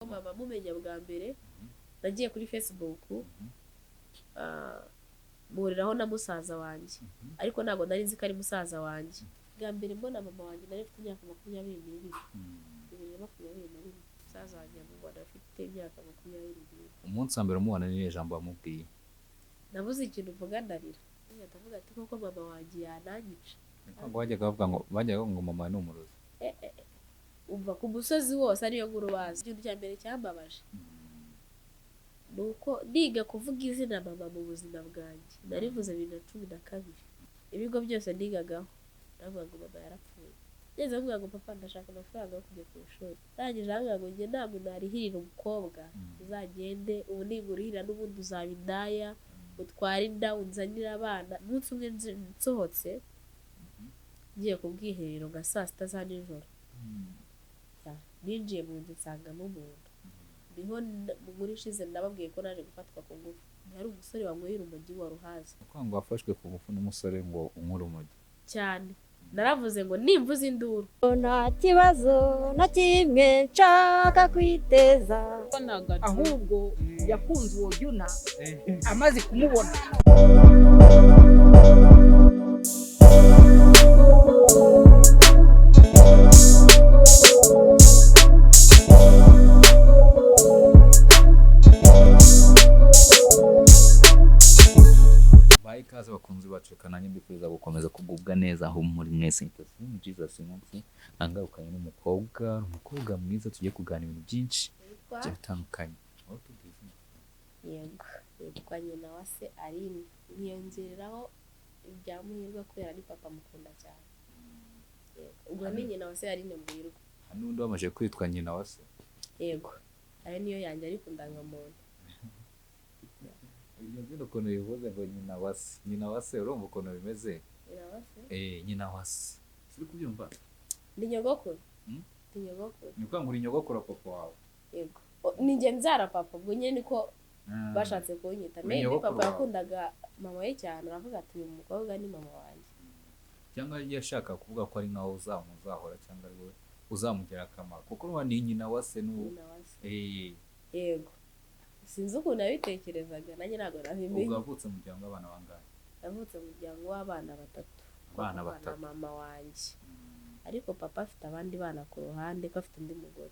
mama mumenya bwa mbere nagiye kuri Facebook muhuriraho na musaza wanjye ariko ntabwo nari nzi ko ari musaza wanjye. Bwa mbere mbona mama wanjye nari mfite imyaka 22 2021 musaza wanjye mubona afite imyaka 22. Umunsi wa mbere umubona ni ijambo amubwiye nabuze ikintu mvuga ndarira ndavuga ati koko mama wanjye yananyica. ntabwo bajyaga ngo mama ni umurozi. Umva ku musozi wose ariyo nkuru bazi. Ikintu cya mbere cyambabaje nuko niga kuvuga izina mama mu buzima bwanjye narivuze 2012. Ibigo byose nigagaho navuga ngo mama yarapfuye. Neza mvuga ngo papa ndashaka amafaranga yo kujya ku ishuri. Ndangije hanga ngo njye ntabwo narihirira umukobwa uzagende ubu ningurihira n'ubundi uzaba indaya utwara inda unzanira abana. Umunsi umwe nsohotse ngiye ku bwiherero nka saa sita za nijoro ninjiye mu nzu nsangamo umuntu. Niho muri ishize nababwiye ko naje gufatwa ku ngufu. Yari umusore wanyweye urumogi wa ruhaza. Uko ngo wafashwe ku ngufu n'umusore ngo unywe urumogi cyane. Naravuze ngo nimvuze induru nta kibazo na kimwe nshaka kwiteza, ahubwo yakunze uwo Yuna amaze kumubona. ikaze bakunzi bacu kananye mbifuriza gukomeza kugubwa neza aho muri mwese itasi Jesus munsi angarukanye n'umukobwa mwiza tugiye kuganira ibintu byinshi bitandukanye. yego kwa nyina wa se Aline niyongereraho ibyamuhirwa kubera ni papa mukunda cyane. Ubwo ni nyina wa se Aline mbwirwa hano undi wamaje kwitwa nyina wa se. Yego ayo niyo yanjye ariko ndangamuntu. Iyo nzino kono yivuze ngo nyina wa se urumva ukuntu bimeze. Nyina wa se siri kubyumva ni nyogokuru. Ni nyogokuru ni kwa nguri nyogokuru papa wawe. Yego ni nge nzara papa ubwo nyine niko bashatse kunyita. Ni papa yakundaga mama we cyane aravuga ati uyu mukobwa ni mama wanjye. Cyangwa yashaka kuvuga ko ari nawe uzamuzahora cyangwa ari we uzamugira akamaro kuko ruba ni nyina wa se Yego sinzi ukuntu yabitekerezaga nanjye ntabwo nabimenye. Ubwo wavutse mu muryango w'abana bangahe? Navutse mu muryango w'abana batatu. Abana batatu. Mama wanjye ariko papa afite abandi bana ku ruhande ko afite undi mugore.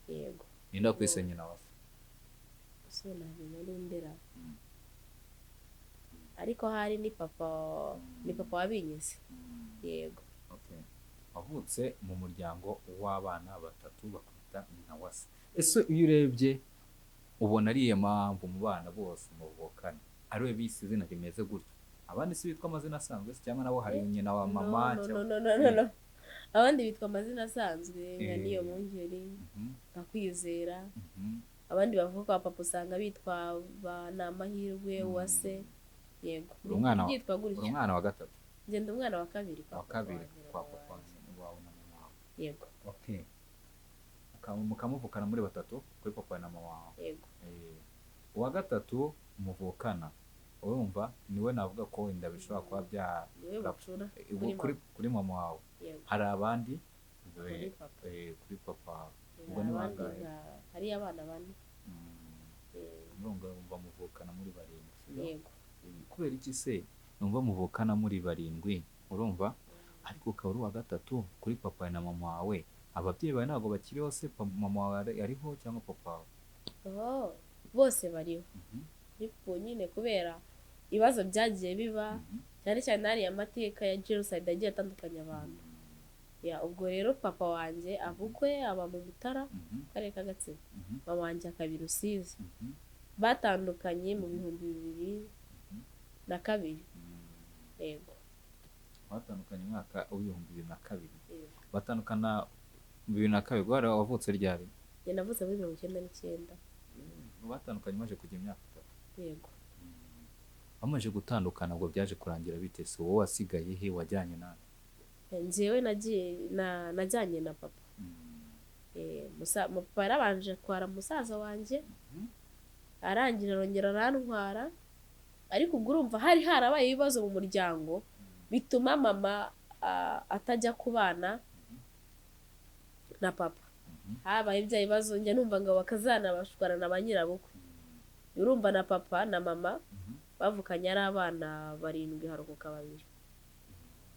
Yego ninda kwise nyina wa se so namenye n'indera ariko hari ni papa wabinyise. Yego wavutse mu muryango w'abana batatu bakwita nyina wa se. Ese iyo urebye ubona ariye mpamvu mu bana bose muvukana ariwe bise izina rimeze gutyo? Abandi si bitwa amazina asanzwe cyangwa nabo hari nyina wa mama no. Abandi bitwa amazina asanzwe nka niyo mungeri bakwizera. Abandi bavuga ko papa usanga bitwa banamahirwe wa se. Yego byitwa gutyo. Umwana wa gatatu ngenda umwana wa kabiri kwa papa wawe na mama wawe. Yego mukamuvukana muri batatu kuri papa na mama wawe. Yego uwa gatatu muvukana urumva niwe navuga ko inda bishobora kuba bya kuri mama wawe. Hari abandi kuri papa ubwo ni bangahe? Hari abana bane. Numva muvukana muri barindwi. Yego kubera iki se numva muvukana muri barindwi urumva ariko ukaba uri uwa gatatu kuri papa na mama wawe? Ababyeyi bawe ntabwo bakiriho se? Mama wawe ariho cyangwa papa wawe? Bose bariho ariko nyine kubera ibibazo byagiye biba cyane cyane hariya amateka ya genocide agiye atandukanya abantu. Ubwo rero papa wanjye avugwe aba mu Mutara karere ka Gatsibo. Mama wanjye akaba Rusizi. Batandukanye mu 2002. Yego batandukanye mwaka wa 2002. Batandukana 2002. Gwara wavutse ryari? Njye navutse muri 1999. Batandukanye maje kujya imyaka 3. Yego bamaje gutandukana ubwo byaje kurangira bite se? Wowe wasigaye he wajyanye nawe? Njyewe najyanye na papa. Papa yarabanje atwara musaza wanjye arangira arongera arantwara ariko ubwo urumva hari harabaye ibibazo mu muryango bituma mama atajya kubana na papa. habaye ibya bibazo njya numva ngo bakazana bashwana na ba nyirabukwe, urumva na papa na mama bavukanye ari abana 7 harokoka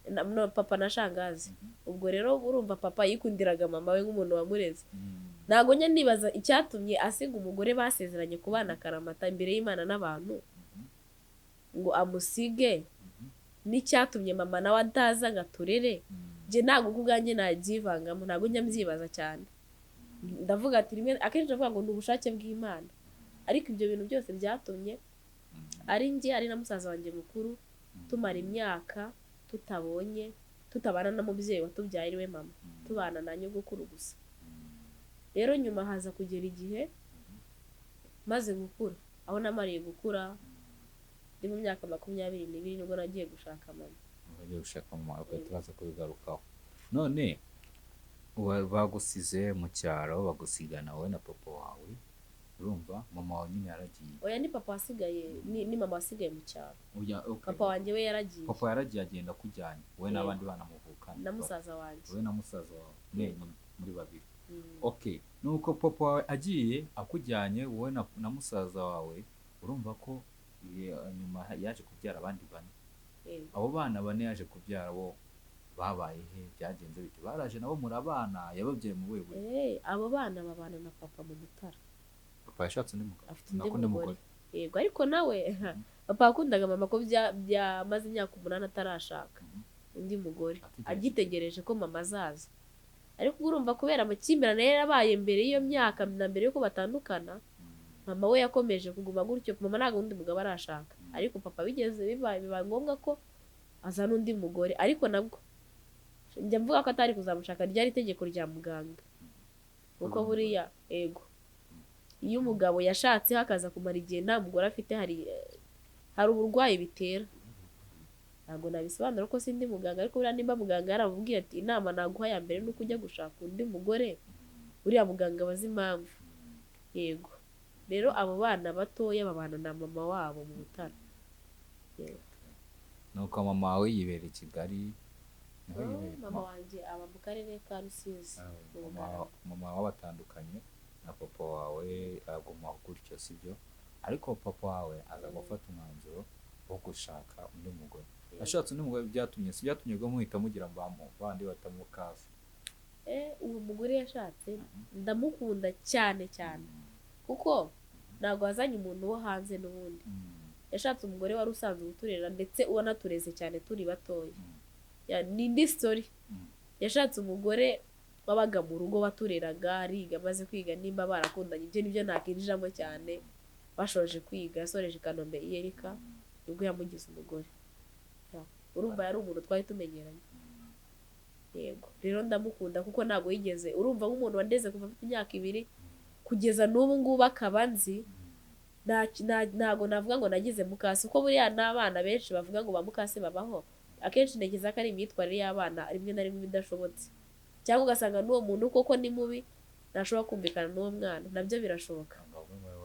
2, papa na shangazi. Ubwo rero urumva papa yikundiraga mama we nk'umuntu wamureze. Ntago njya nibaza icyatumye asiga umugore basezeranye kubana akaramata imbere y'Imana n'abantu ngo amusige, n'icyatumye mama nawe ataza ngo aturere. Nje ntago kubwanjye nabyivangamo, ntago njya mbyibaza cyane. Ndavuga ati rimwe akenshi ndavuga ngo ni ubushake bw'Imana, ariko ibyo bintu byose byatumye ari njye ari na musaza wanjye mukuru tumara imyaka tutabana na mubyeyi watubyaye we mama, tubana na nyogokuru gusa. Rero nyuma haza kugera igihe maze gukura, aho namariye gukura ndi mu myaka 22 nibwo nagiye gushaka mama. Wagiye gushaka mama, turaza kubigarukaho. None bagusize mu cyaro, bagusigana wowe na papa wawe, urumva mama wawe nyine yaragiye? Oya, ni papa wasigaye, ni mama wasigaye mu cyaro. Papa wanjye we yaragiye. Papa yaragiye agenda kujyanye wowe n'abandi bana muvukana na musaza wanjye. Wowe na musaza wawe mwenyine muri babiri. Okay, nuko papa wawe agiye akujyanye wowe na musaza wawe, urumva ko nyuma yaje kubyara abandi 4. Abo bana 4 yaje kubyara bo babaye he, byagenze bite? Baraje nabo murabana, yababyaye mu wewe? Abo bana babana na papa mu Mutara. Papa yashatse undi mugabo? Afite undi mugore. Yego, ariko nawe papa yakundaga mama ko byamaze imyaka 8 atarashaka undi mugore, agitegereje ko mama azaza. Ariko urumva kubera amakimbirane yarabaye mbere y'iyo myaka na mbere yuko batandukana, mama we yakomeje kuguma gutyo. Mama ntago undi mugabo arashaka, ariko papa bigeze biba ngombwa ko azana undi mugore. Ariko nabwo njya mvuga ko atari kuzamushaka, ryari itegeko rya muganga, kuko buriya ego iyo umugabo yashatse hakaza kumara igihe nta mugore afite, hari uburwayi bitera. Ntabwo nabisobanura ko sindi muganga, ariko buriya nimba muganga yaramubwiye ati inama naguha ya mbere nuko ujya gushaka undi mugore, buriya muganga abazi impamvu. Yego, rero abo bana batoya babana na mama wabo mu Mutara. Nuko mama wawe yibera i Kigali? Mama wanjye aba mu karere ka Rusizi. Mama wawe batandukanye na papa wawe, aguma gutyo sibyo? Ariko papa wawe aza gufata umwanzuro wo gushaka undi mugore. Ashatse undi mugore byatumye ngo muhita mugira bandi batamukasa? Uwo mugore yashatse ndamukunda cyane cyane, kuko ntabwo wazanye umuntu wo hanze n'ubundi. Yashatse umugore wari usanzwe uturera, ndetse wanatureze cyane turi batoya. Ni indi story. Yashatse umugore wabaga mu rugo watureraga, ariga, maze kwiga nimba barakundanye, ibyo nibyo nakinjiramo cyane. Bashoje kwiga, yasoreje Kanombe Iyerika, nibwo yamugize umugore. Urumva yari umuntu twari tumenyeranye. Yego, rero ndamukunda kuko ntabwo yigeze, urumva nk'umuntu wandeze kuva afite imyaka 2 kugeza n'ubu ngubu akaba nzi, ntago navuga ngo nagize mukase, uko buriya n'abana benshi bavuga ngo ba mukase babaho. Akenshi ntegeza ko ari imyitwarire y'abana rimwe na rimwe bidashobotse, cyangwa ugasanga n'uwo muntu koko ni mubi ntashobora kumvikana n'uwo mwana, nabyo birashoboka.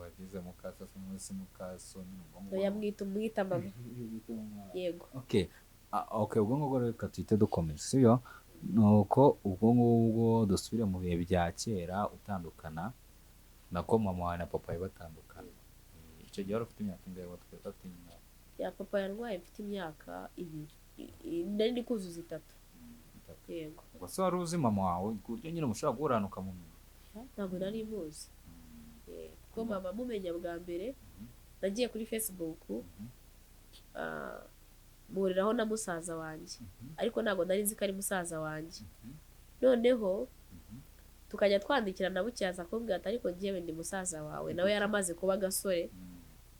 Wagize mukase se mukaso umwita mama. Yego. Okay, ubwo ngubwo reka tuhite dukomeza, sibyo? Nuko ubwo ngubwo dusubire mu bihe bya kera utandukana nako mama wawe na papa we batandukana. Icyo gihe wari ufite imyaka ingahe? Watwe ya papa yarwaye mfite imyaka 2, ndari kuzuza 3. Yego. Ubwo se wari uzi mama wawe ku buryo nyine mushobora guhuranuka mu mwe? Ntabwo nari muzi. Kuko mama mumenya bwa mbere nagiye kuri Facebook, muhuriraho na musaza wanjye, ariko ntabwo nari nzi ko ari musaza wanjye. Noneho tukajya twandikirana bucyaza kumbwira ati ariko njyewe ndi musaza wawe, nawe yaramaze kuba gasore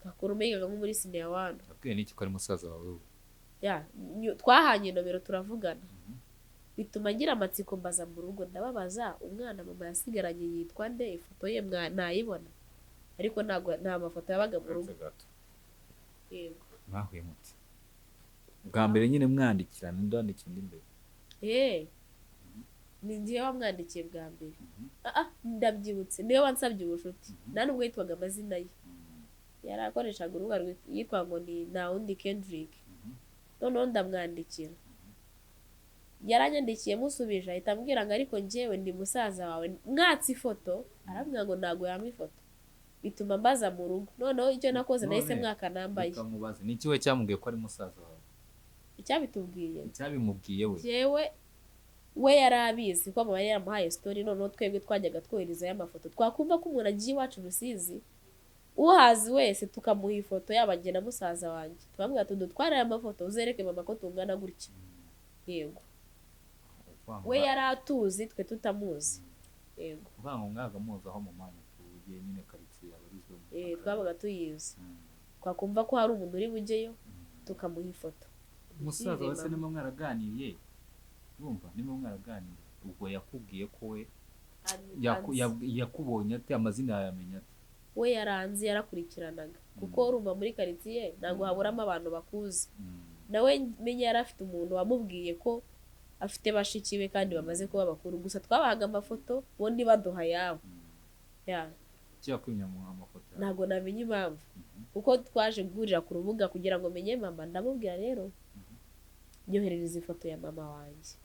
gakuru umenyaga nko muri senior 1. Abwiye niki ko ari musaza wawe? Twahanye nomero turavugana, bituma ngira amatsiko mbaza mu rugo, ndababaza umwana mama yasigaranye yitwa nde, ifoto ye nayibona, ariko nta mafoto yabaga mu rugo. Yego. Mwahuye muti? Bwa mbere nyine mwandikirana, ndandikira ndi mbere? Ni njye wamwandikiye bwa mbere. Ndabyibutse, niwe wansabye ubushuti, nta nubwo yitwaga amazina ye. Yari akoreshaga urubuga yitwa ngo ni Ntawundi Kendrick. Noneho ndamwandikira, yaranyandikiye musubije ahita ambwira ngo ariko njyewe ndi musaza wawe mwatse ifoto arambwira ngo ntabwo yampa ifoto bituma mbaza mu rugo noneho icyo nakoze nahise mwaka nambaye ukamubaza ni iki we cyamubwiye ko ari musaza wawe icyabitubwiye icyabimubwiye we jewe we yari abizi ko mama yari yaramuhaye story noneho twebwe twajyaga twoherezayo amafoto twakumva ko umuntu agiye iwacu Rusizi uhazi wese tukamuha ifoto yabajye na musaza wanjye twambwira tudutware aya mafoto uzereke mama ko tungana gutya yego we yari atuzi twe tutamuzi yego uvuga ngo mwaga muzi aho mama tugiye nyine karitsiye abarizwe twabaga tuyizi twakumva ko hari umuntu uri bujyeyo tukamuha ifoto umusaza wese nimwe mwaraganiriye urumva nimwe mwaraganiriye ubwo yakubwiye ko we yakubonye ate amazina yayamenya ate we yaranze yarakurikiranaga kuko urumva muri karitsiye ntabwo haburamo abantu bakuzi nawe menye yari afite umuntu wamubwiye ko afite bashiki be kandi bamaze kuba bakuru gusa twabahaga amafoto ubundi baduha yawe cyakwimya mu amafoto ntabwo namenye impamvu kuko twaje guhurira ku rubuga kugira ngo menye mama ndamubwira rero nyoherereza ifoto ya mama wanjye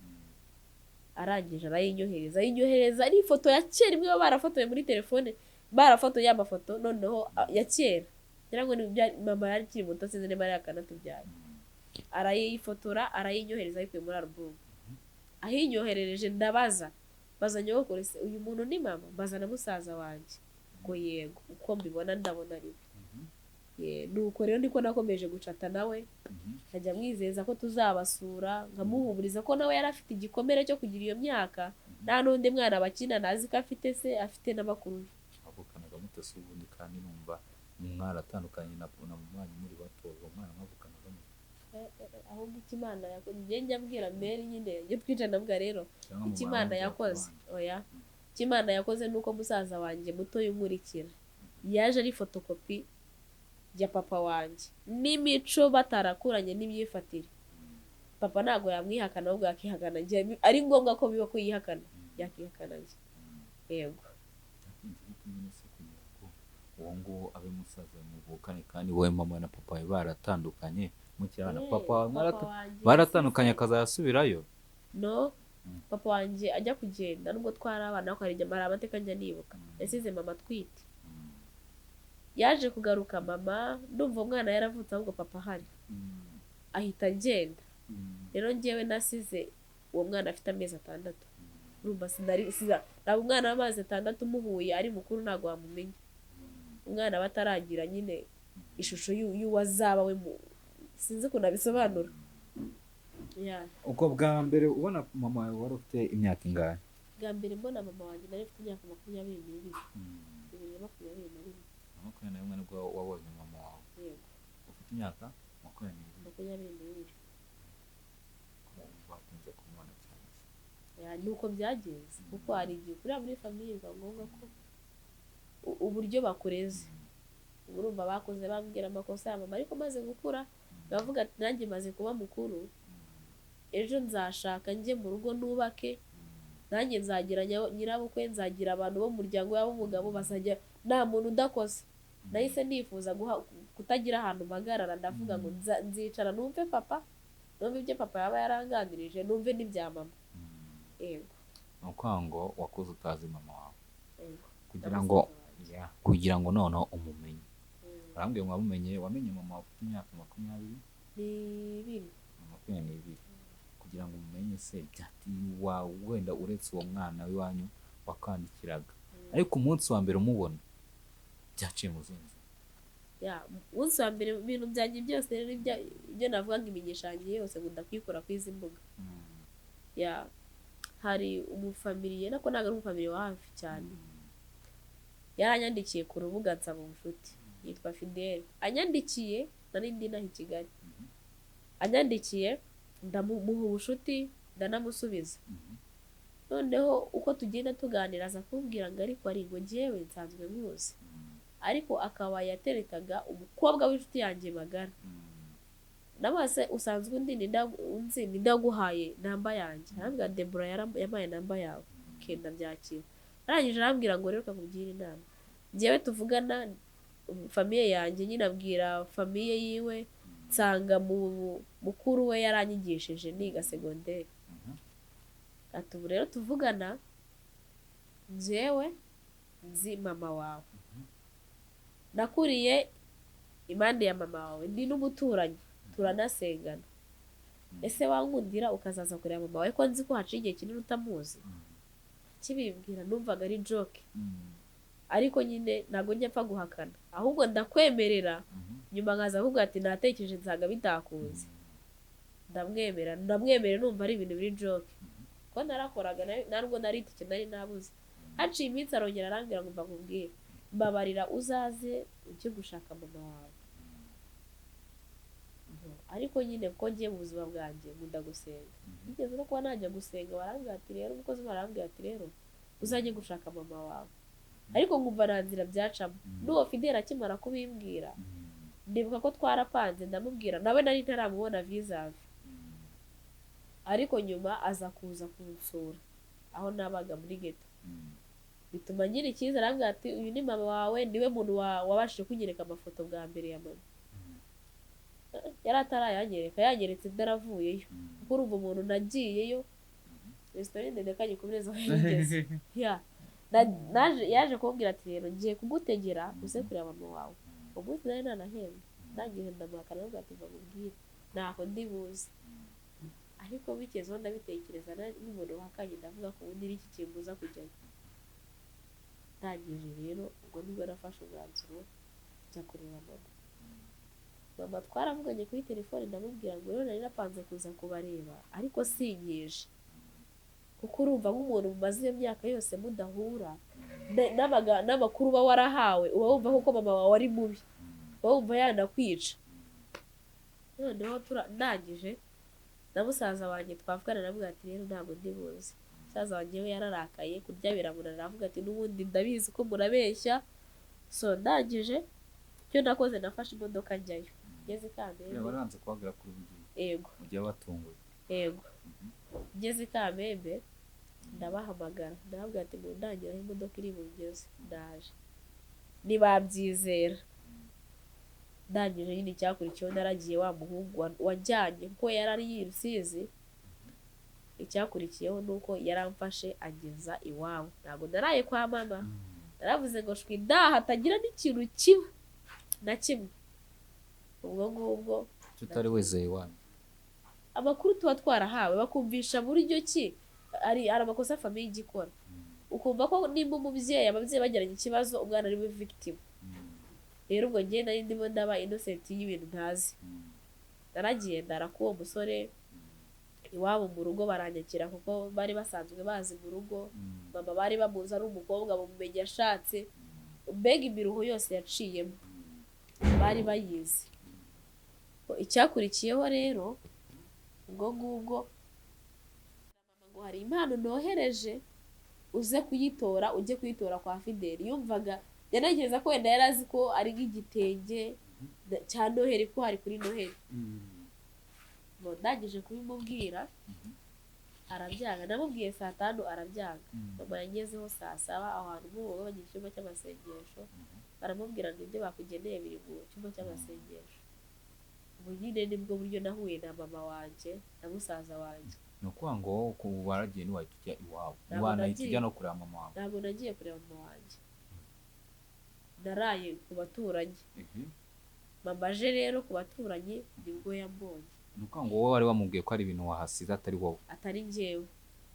arangije arayinyohereza ari ifoto ya kera imwe barafotoye muri telefone barafotoye amafoto noneho ya kera ngira ngo mama yari kiri muto sinzi niba yari akanatubyara arayifotora arayinyohereza ayikuye muri album ahinyoherereje ndabaza nyogokuru se uyu muntu ni mama mbaza na musaza wanjye ngo yego uko mbibona ndabona ari we nuko rero ndiko nakomeje gucata nawe nkajya mwizeza ko tuzabasura nkamuhumuriza ko nawe yari afite igikomere cyo kugira iyo myaka nta n'undi mwana bakina nazi ko afite se afite n'abakuru avukanaga mutese ubundi kandi numva mwaratandukanye na mama muri bato uwo mwana mwavukanaga ahubwo ikimana yakoze njye mbwira Mary nyine njye twicana mbwa rero ikimana yakoze ikimana yakoze nuko musaza wanjye muto yumurikira yaje ari fotokopi ya papa wanjye n'imico batarakuranye n'imyifatire papa ntabwo yamwihakana ahubwo yakihakana njye ari ngombwa ko biba ko yihakana yakihakana njye yego uwo nguwo abe musaza muvukane kandi wowe mama na papa we baratandukanye mukirana papa baratandukanye akazayasubirayo no papa wanjye ajya kugenda nubwo twari abana ko hari amateka njya nibuka yasize mama twite yaje kugaruka mama ndumva umwana yaravutse ahubwo papa ahari ahita agenda rero njyewe nasize uwo mwana afite amezi 6 urumva ntabwo umwana w'amezi 6 umuhuye ari mukuru ntabwo wamumenya umwana bataragira nyine ishusho y'uwazaba we sinzi ukuntu abisobanura uko bwa mbere ubona mama wawe wari ufite imyaka ingahe bwa mbere mbona mama wanjye nari mfite imyaka 22 21 nibwo wabonye mama wawe yego ufite imyaka 22 bakunze kumubona cyane nuko byagenze kuko hari igihe kuriya muri famiye biba ngombwa ko uburyo bakureze urumva bakoze bambwira amakosa ya mama ariko maze gukura bavuga ati nanjye maze kuba mukuru ejo nzashaka njye mu rugo nubake nanjye nzagira nyirabukwe nzagira abantu bo mu muryango wabo umugabo bazajya nta muntu udakoze nahise nifuza kutagira ahantu mpagarara ndavuga ngo nzicara numve papa numve ibyo papa yaba yaranganirije numve n'ibya mama yego ngo wakoze utazi mama wawe kugira ngo noneho umumenye arambwiye ngo wamenye mama ufite imyaka 22 kugira ngo umumenye se byati wenda uretse uwo mwana w'iwanyu wakandikiraga ariko umunsi wa mbere umubona byaciye mu zinzi umunsi wa mbere ibintu byanjye byose rero ibyo navuga ngo imenyeshangiye yose ngo ndakwikora ku izi mbuga hari umufamiliye nako ntabwo ari umufamiliye wa hafi cyane yaranyandikiye ku rubuga nsaba ubucuti yitwa Fidel anyandikiye nari ndi naho i Kigali anyandikiye ndamuha ubucuti ndanamusubiza noneho uko tugenda tuganira aza kumbwira ngo ariko ari ngo njyewe nsanzwe muzi ariko akaba yateretaga umukobwa w'inshuti yanjye magara nabase usanzwe undi ndaguhaye namba yanjye arambwira Debora yamaye namba yawe kenda byakira arangije arambwira ngo rero kakubwira inama njyewe tuvugana famiye yanjye nyine abwira famiye yiwe nsanga mukuru we yaranyigishije niga segonderi ati ubu rero tuvugana njyewe nzi mama wawe nakuriye impande ya mama wawe ndi n'umuturanyi turanasengana ese wankundira ukazaza kureba mama wawe ko nzi ko haciye igihe kinini utamuzi kibimbwira numvaga ari joke ariko nyine ntabwo njya apfa guhakana ahubwo ndakwemerera nyuma nkaza avuga ati natekereje nsanga bitakunze ndamwemerera numva ari ibintu biri joke ko narakoraga ntabwo nari itike nari nabuze haciye iminsi arongera arambwira ngo mbakubwire mbabarira uzaze ujye gushaka mama wawe ariko nyine ko ngiye mu buzima bwanjye nkunda gusenga bigeze no kuba najya gusenga barambwira ati rero umukozi barambwira ati rero uzajye gushaka mama wawe ariko nkumva nta nzira byacamo n'uwo Fidele akimara kubimbwira ndibuka ko twarapanze ndamubwira nawe nari ntaramubona vizavi ariko nyuma aza kuza kunsura aho nabaga muri geto bituma ngira icyizere arambwira ati uyu ni mama wawe niwe muntu wabashije kunyereka amafoto bwa mbere ya mama yari atarayanyereka yanyeretse ndaravuyeyo kuko urumva umuntu nagiyeyo resitora ndende kanye kubereza yigeze yaje kumbwira ati rero ngiye kugutegera uze kureba mama wawe umunsi nari nanahembwe ndangije ndamuhakana nubwo ati mbamubwire ntaho ndi buze ariko bikezeho ndabitekereza n'umuntu wahakanye ndavuga ko ubundi n'iki kimbuza kujyayo ndangije rero ubwo nibwo nafashe umwanzuro njya kureba mama twaravuganye kuri telefone ndamubwira ngo rero nari napanze kuza kubareba ariko sinkije kuko urumva nk'umuntu mumaze iyo myaka yose mudahura n'amakuru uba warahawe uba wumva kuko mama wawe ari mubi uba wumva yanakwica noneho ndangije na musaza wanjye twavugana navuga ati rero ntabwo ndi buze musaza wanjye we yararakaye kurya biramunanira avuga ati n'ubundi ndabizi ko murabeshya so ndangije icyo nakoze nafashe imodoka njyayo ngeze i Kamembe baranze kuhagira kuri bugiye yego ujya batunguye yego ngeze i Kamembe ndabahamagara ndababwira ati mundangire aho imodoka iri bungeze ndaje ntibabyizera ndangije nyine icyakurikiyeho naragiye wa muhungu wajyanye kuko yari ari i Rusizi icyakurikiyeho ni uko yaramfashe ageza iwabo ntabwo naraye kwa mama naravuze ngo shwi hatagira n'ikintu kiba na kimwe ubwo ngubwo tutari wizeye iwanyu amakuru tuba twarahawe bakumvisha buryo ki ari amakosa famiye igikora ukumva ko nimba ababyeyi bagiranye ikibazo umwana ari we victim rero ubwo njye nari ndimo ndaba innocent y'ibintu ntazi naragiye ndara k'uwo musore iwabo mu rugo baranyakira kuko bari basanzwe bazi mu rugo mama bari bamuzi ari umukobwa bamumenye ashatse mbega imiruho yose yaciyemo bari bayizi icyakurikiyeho rero ubwo ngubwo mama ngo hari impano nohereje uze kuyitora ujye kuyitora kwa Fidele yumvaga yanagereza ko wenda yari azi ko ari nk'igitenge cya noheri ko hari kuri noheri ngo ndangije kubimubwira arabyanga namubwiye saa 5 arabyanga mama yangezeho saa 7 aho hantu nk'ubu bagira icyumba cy'amasengesho baramubwira ngo ibyo bakugeneye biri mu cyumba cy'amasengesho ubu nyine nibwo buryo nahuye na mama wanjye na musaza wanjye ni ukuvuga ngo waragiye ntiwahita ujya iwabo ntiwanahita ujya no kureba mama wawe ntabwo nagiye kureba mama wanjye naraye ku baturanyi mama aje rero ku baturanyi nibwo yambonye ni ukuvuga ngo wowe wari wamubwiye ko ari ibintu wahasize atari wowe atari njyewe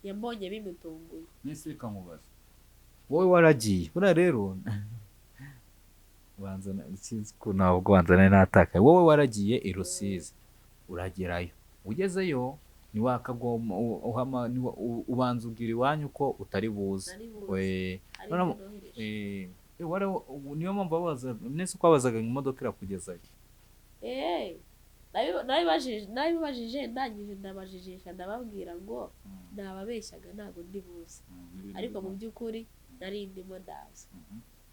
yambonye bimutunguye nese reka nkubaze wowe waragiye buriya rero banza sinzi ko ntabwo wanzana natakaye wowe waragiye i Rusizi uragerayo ugezeyo niwakagoma ubanza ubwira iwanyu ko utari buze niyo mpamvu babaza nese uko wabazaga imodoka irakugezayo nabibajije ndangije ndabajijisha ndababwira ngo nababeshyaga ntabwo ndi buze ariko mu by'ukuri nari ndimo ndaza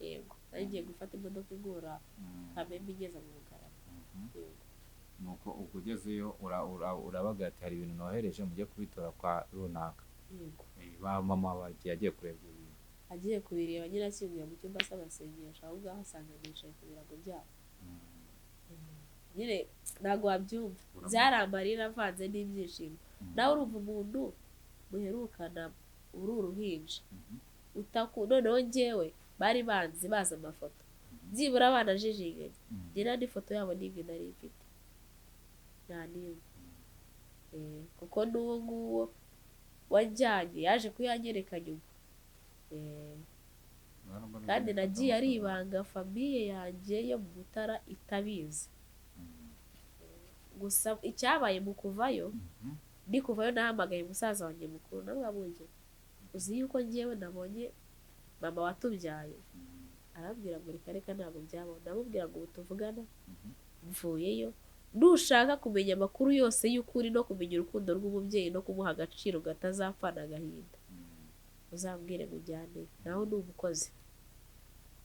yego nari ngiye gufata imodoka igura Kamembe igeza mu Bugarama nuko ubwo ugezeyo urabaga ati hari ibintu nohereje mujye kubitora kwa runaka yego mama wagiye agiye kureba ibintu agiye kubireba nyine akinguye mu cyumba cy'amasengesho aho ngaho asanga nicaye ku birago byabo nyine ntabwo wabyumva byari amarira avanze n'ibyishimo nawe urumva umuntu muherukana uri uruhinja noneho njyewe bari banzi bazi amafoto byibura banajijinganye njye nta n'ifoto yabo n'imwe nari mfite nta n'imwe kuko n'uwo nguwo wajyanye yaje kuyanyereka nyuma kandi nagiye ari ibanga famiye yanjye yo mu Mutara itabizi gusa icyabaye mu kuvayo ndi kuvayo nahamagaye musaza wanjye mukuru namwabonye uzi yuko njyewe nabonye mama watubyaye arambwira ngo reka ntabwo byabaho ndamubwira ngo ubu tuvugana mvuyeyo nushaka kumenya amakuru yose y'ukuri no kumenya urukundo rw'umubyeyi no kumuha agaciro gatazapfana agahinda uzambwire ngo ujyane naho ni umukozi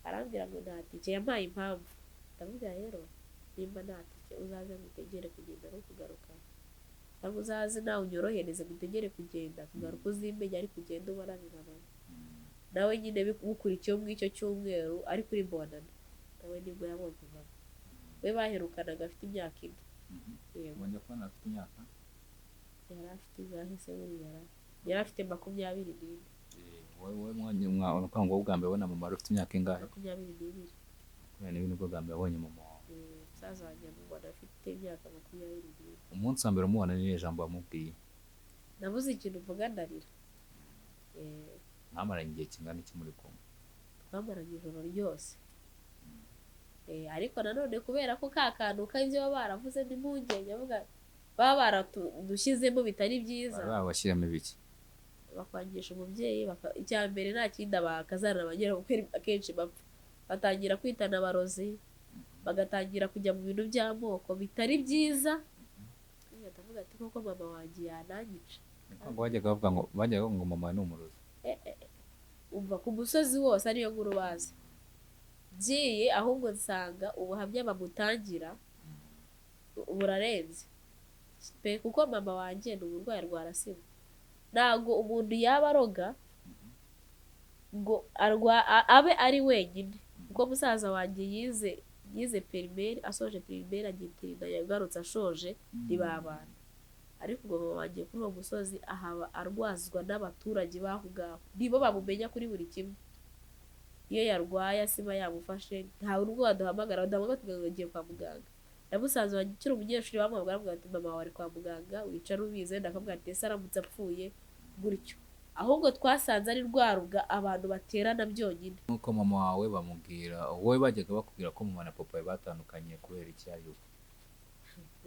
arambwira ngo nta tike yampaye impamvu ndamubwira rero nimba nta tike uzaze ngutegere kugenda no kugaruka cyangwa uzaze nawe unyorohereze ngutegere kugenda kugaruka uzimenya ari kugenda ubona bibabana nawe nyine bukurikiye muri icyo cyumweru ari kuri bonana nawe nibwo yabonye mama we baherukanaga afite imyaka 4 ubonye ko afite imyaka yari afite ingahise buriya yari afite 24 wowe umwana bwa mbere ubona mama ufite imyaka ingahe 22 kubera n'ibintu bwo bwa mbere abonye mama musaza wanjye mubona afite imyaka 22 umunsi wa mbere umubona ni ijambo wamubwiye nabuze ikintu mvuga ndarira ntamaranye igihe kingana iki muri kumwe twamaranye ijoro ryose ariko nanone kubera ko ka kantu k'ibyo baba baravuze n'impungenge baba baradushyizemo bitari byiza babashyiramo ibiki bakwangisha umubyeyi icya mbere nta kindi abakazana bagera kuko akenshi bapfa batangira kwitana abarozi bagatangira kujya mu bintu by'amoko bitari byiza ndavuga ati koko mama wanjye yananyica ntabwo bajyaga bavuga ngo mama ni umurozi umva ku musozi wose ariyo nkuru bazi ngiye ahubwo nsanga ubuhamya bamutangira burarenze pe kuko mama wanjye ni uburwayi rwarasima ntabwo umuntu yaba aroga ngo abe ari wenyine kuko musaza wanjye yize primaire asoje primaire agitirina yagarutse ashoje ntibabana ariko ubwo mama wanjye kuri uwo musozi ahaba arwazwa n'abaturage baho ngaho nibo bamumenya kuri buri kimwe iyo yarwaye asiba yamufashe ntawe urwo waduhamagara tugaga agiye kwa muganga na musaza wanjye ukiri umunyeshuri bamubwira ati mama wawe ari kwa muganga wicara ubizi wenda akavuga ati ese aramutse apfuye gutyo ahubwo twasanze ari rwaruga abantu baterana byonyine nk'uko mama wawe bamubwira wowe bajyaga bakubwira ko mama na papa batandukanye kubera iki ariko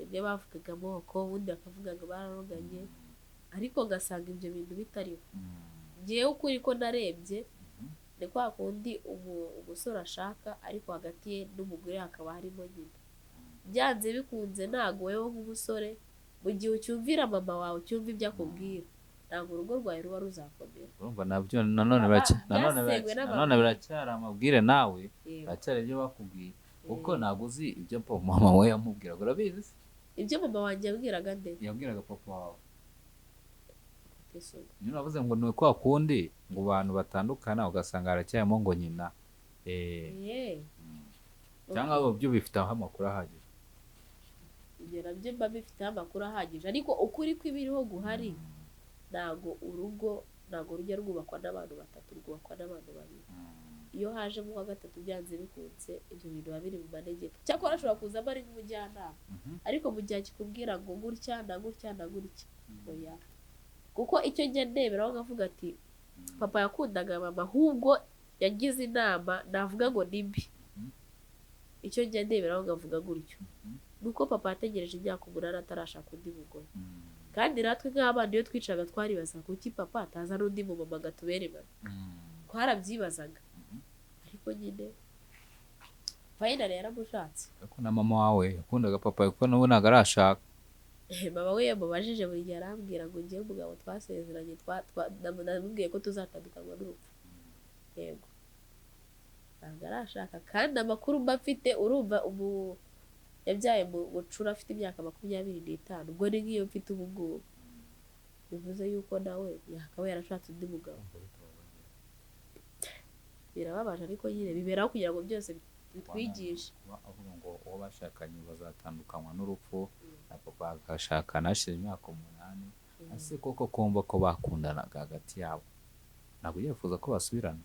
ibyo bavugaga amoko ubundi bakavuga ngo bararoganye ariko ngasanga ibyo bintu bitariho ngewe ukuri ko narebye ni kwa kundi umusore ashaka ariko hagati ye n'umugore hakaba harimo nyina byanze bikunze ntabwo wowe nk'umusore mu gihe ucyumvira mama wawe ucyumva ibyo akubwira ntabwo urugo rwawe ruba ruzakomera urumva nabyo nanone biracyari amabwire nawe biracyari ibyo bakubwiye kuko ntabwo uzi ibyo mama we yamubwiraga urabizi se ibyo mama wanjye yabwiraga nde yabwiraga papa wawe Yesu niyo navuze ngo ni kwa kundi ngo abantu batandukana ugasanga haracyarimo ngo nyina cyangwa byo bifiteho amakuru ahagije ibyo nabyo mba bifiteho amakuru ahagije ariko ukuri kw'ibiriho guhari ntabwo rujya rwubakwa n'abantu batatu rwubakwa n'abantu babiri iyo hajemo uwa gatatu byanze bikunze ibyo bintu biba biri mu manegeko cyakora ashobora kuzamo ari nk'umujyanama ariko mu gihe kikubwira ngo gutya na gutya na gutya oya kuko icyo njya ndeberaho ngavuga ati papa yakundaga mama ahubwo yagize inama navuga ngo ni mbi icyo njya ndeberaho ngavuga gutyo nuko papa yategereje imyaka 8 atarashaka undi mugore kandi natwe nk'abana iyo twicaga twaribaza kuki papa ataza n'undi mu mama gatubere mama twarabyibazaga ariko nyine finally yaramushatse ariko na mama wawe yakundaga papa kuko n'ubu ntabwo arashaka mama we yamubajije buri gihe arambwira ngo ngiye umugabo twasezeranye namubwiye ko tuzatandukanywa n'urupfu yego ntabwo arashaka kandi amakuru mba mfite urumva yabyaye mu bucura afite imyaka 25 ubwo ni nk'iyo mfite ubu ngubu bivuze yuko nawe yakaba yarashatse undi mugabo birababaje ariko nyine biberaho kugira ngo byose bitwigishe avuga ngo uwo bashakanye bazatandukanywa n'urupfu na papa agashaka nashize imyaka 8 ese koko kumva ko bakundanaga hagati yabo ntabwo ujya wifuza ko basubirana?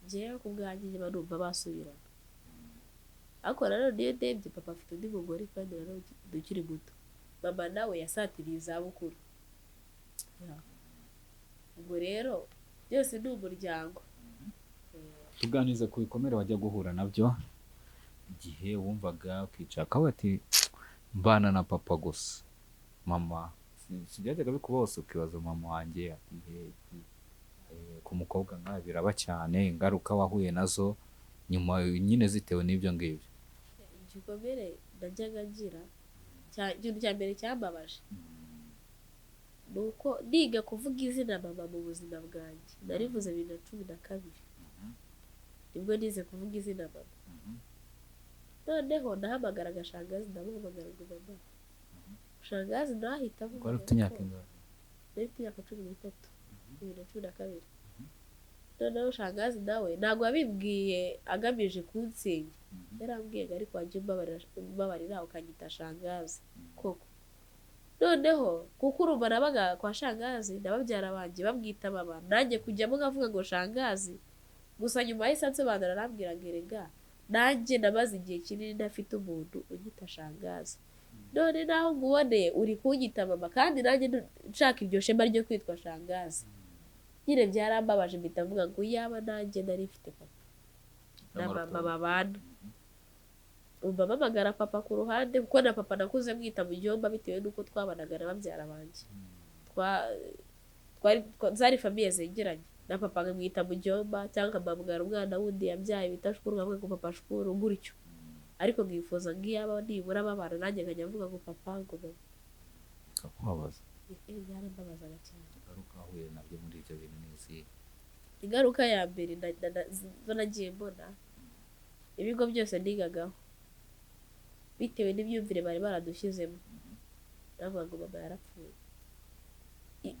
njyewe ku bwanjye njye numva basubirana, ariko nanone iyo ndebye papa afite undi mugore kandi nanone ukiri muto, mama nawe yasatiriye izabukuru. Ubwo rero byose ni umuryango. tuganirize ku bikomere wajya guhura nabyo igihe wumvaga ukicara akavuga ati mbana na papa gusa, mama byajyaga bikuba hose ukibaza mama wanjye ku mukobwa nkawe biraba cyane, ingaruka wahuye nazo nyuma nyine zitewe n'ibyo ngibyo. Igikomere najyaga ngira, ikintu cya mbere cyambabaje ni uko niga kuvuga izina mama mu buzima bwanjye, narivuze 2012 nibwo nize kuvuga izina mama. Noneho nahamagaraga shangazi, ndamuhamagara ngo mama, shangazi nahita avuga wari ufite imyaka ingahe? nari mfite imyaka 13, 2012. Noneho shangazi nawe ntabwo yabimbwiye agamije kunsinya, yarambwiye ngo ariko wajya umbabarira ukanyita shangazi koko. Noneho kuko urumva nabaga kwa shangazi na babyara banjye bamwita mama, nanjye kujyamo nkavuga ngo shangazi, gusa nyuma yahise ansobanurira arambwira ngo erega nanjye namaze igihe kinini ntafite umuntu unyita shangazi, none naho nguboneye uri kunyita mama kandi nanjye nshaka iryo shema ryo kwitwa shangazi. Nyine byarambabaje mpita mvuga ngo yaba nanjye nari mfite papa na mama babana. Umva mpamagara papa ku ruhande kuko na papa nakuze mwita Mujyomba bitewe n'uko twabanaga na babyara banjye, zari famiye zegeranye, na papa nkamwita Mujyomba cyangwa nkamubwira umwana wundi yabyaye bita Shukuru nkamwe ngo papa Shukuru gutyo, ariko nkifuza ngiyaba nibura babana nanjye nkajya mvuga ngo papa ngo mama. Bikakubabaza? Byarambabazaga cyane. Ingaruka wahuye nabyo muri ibyo bintu ni izihe? Ingaruka ya mbere zo nagiye mbona, ibigo byose nigagaho bitewe n'imyumvire bari baradushyizemo, navuga ngo mama yarapfuye.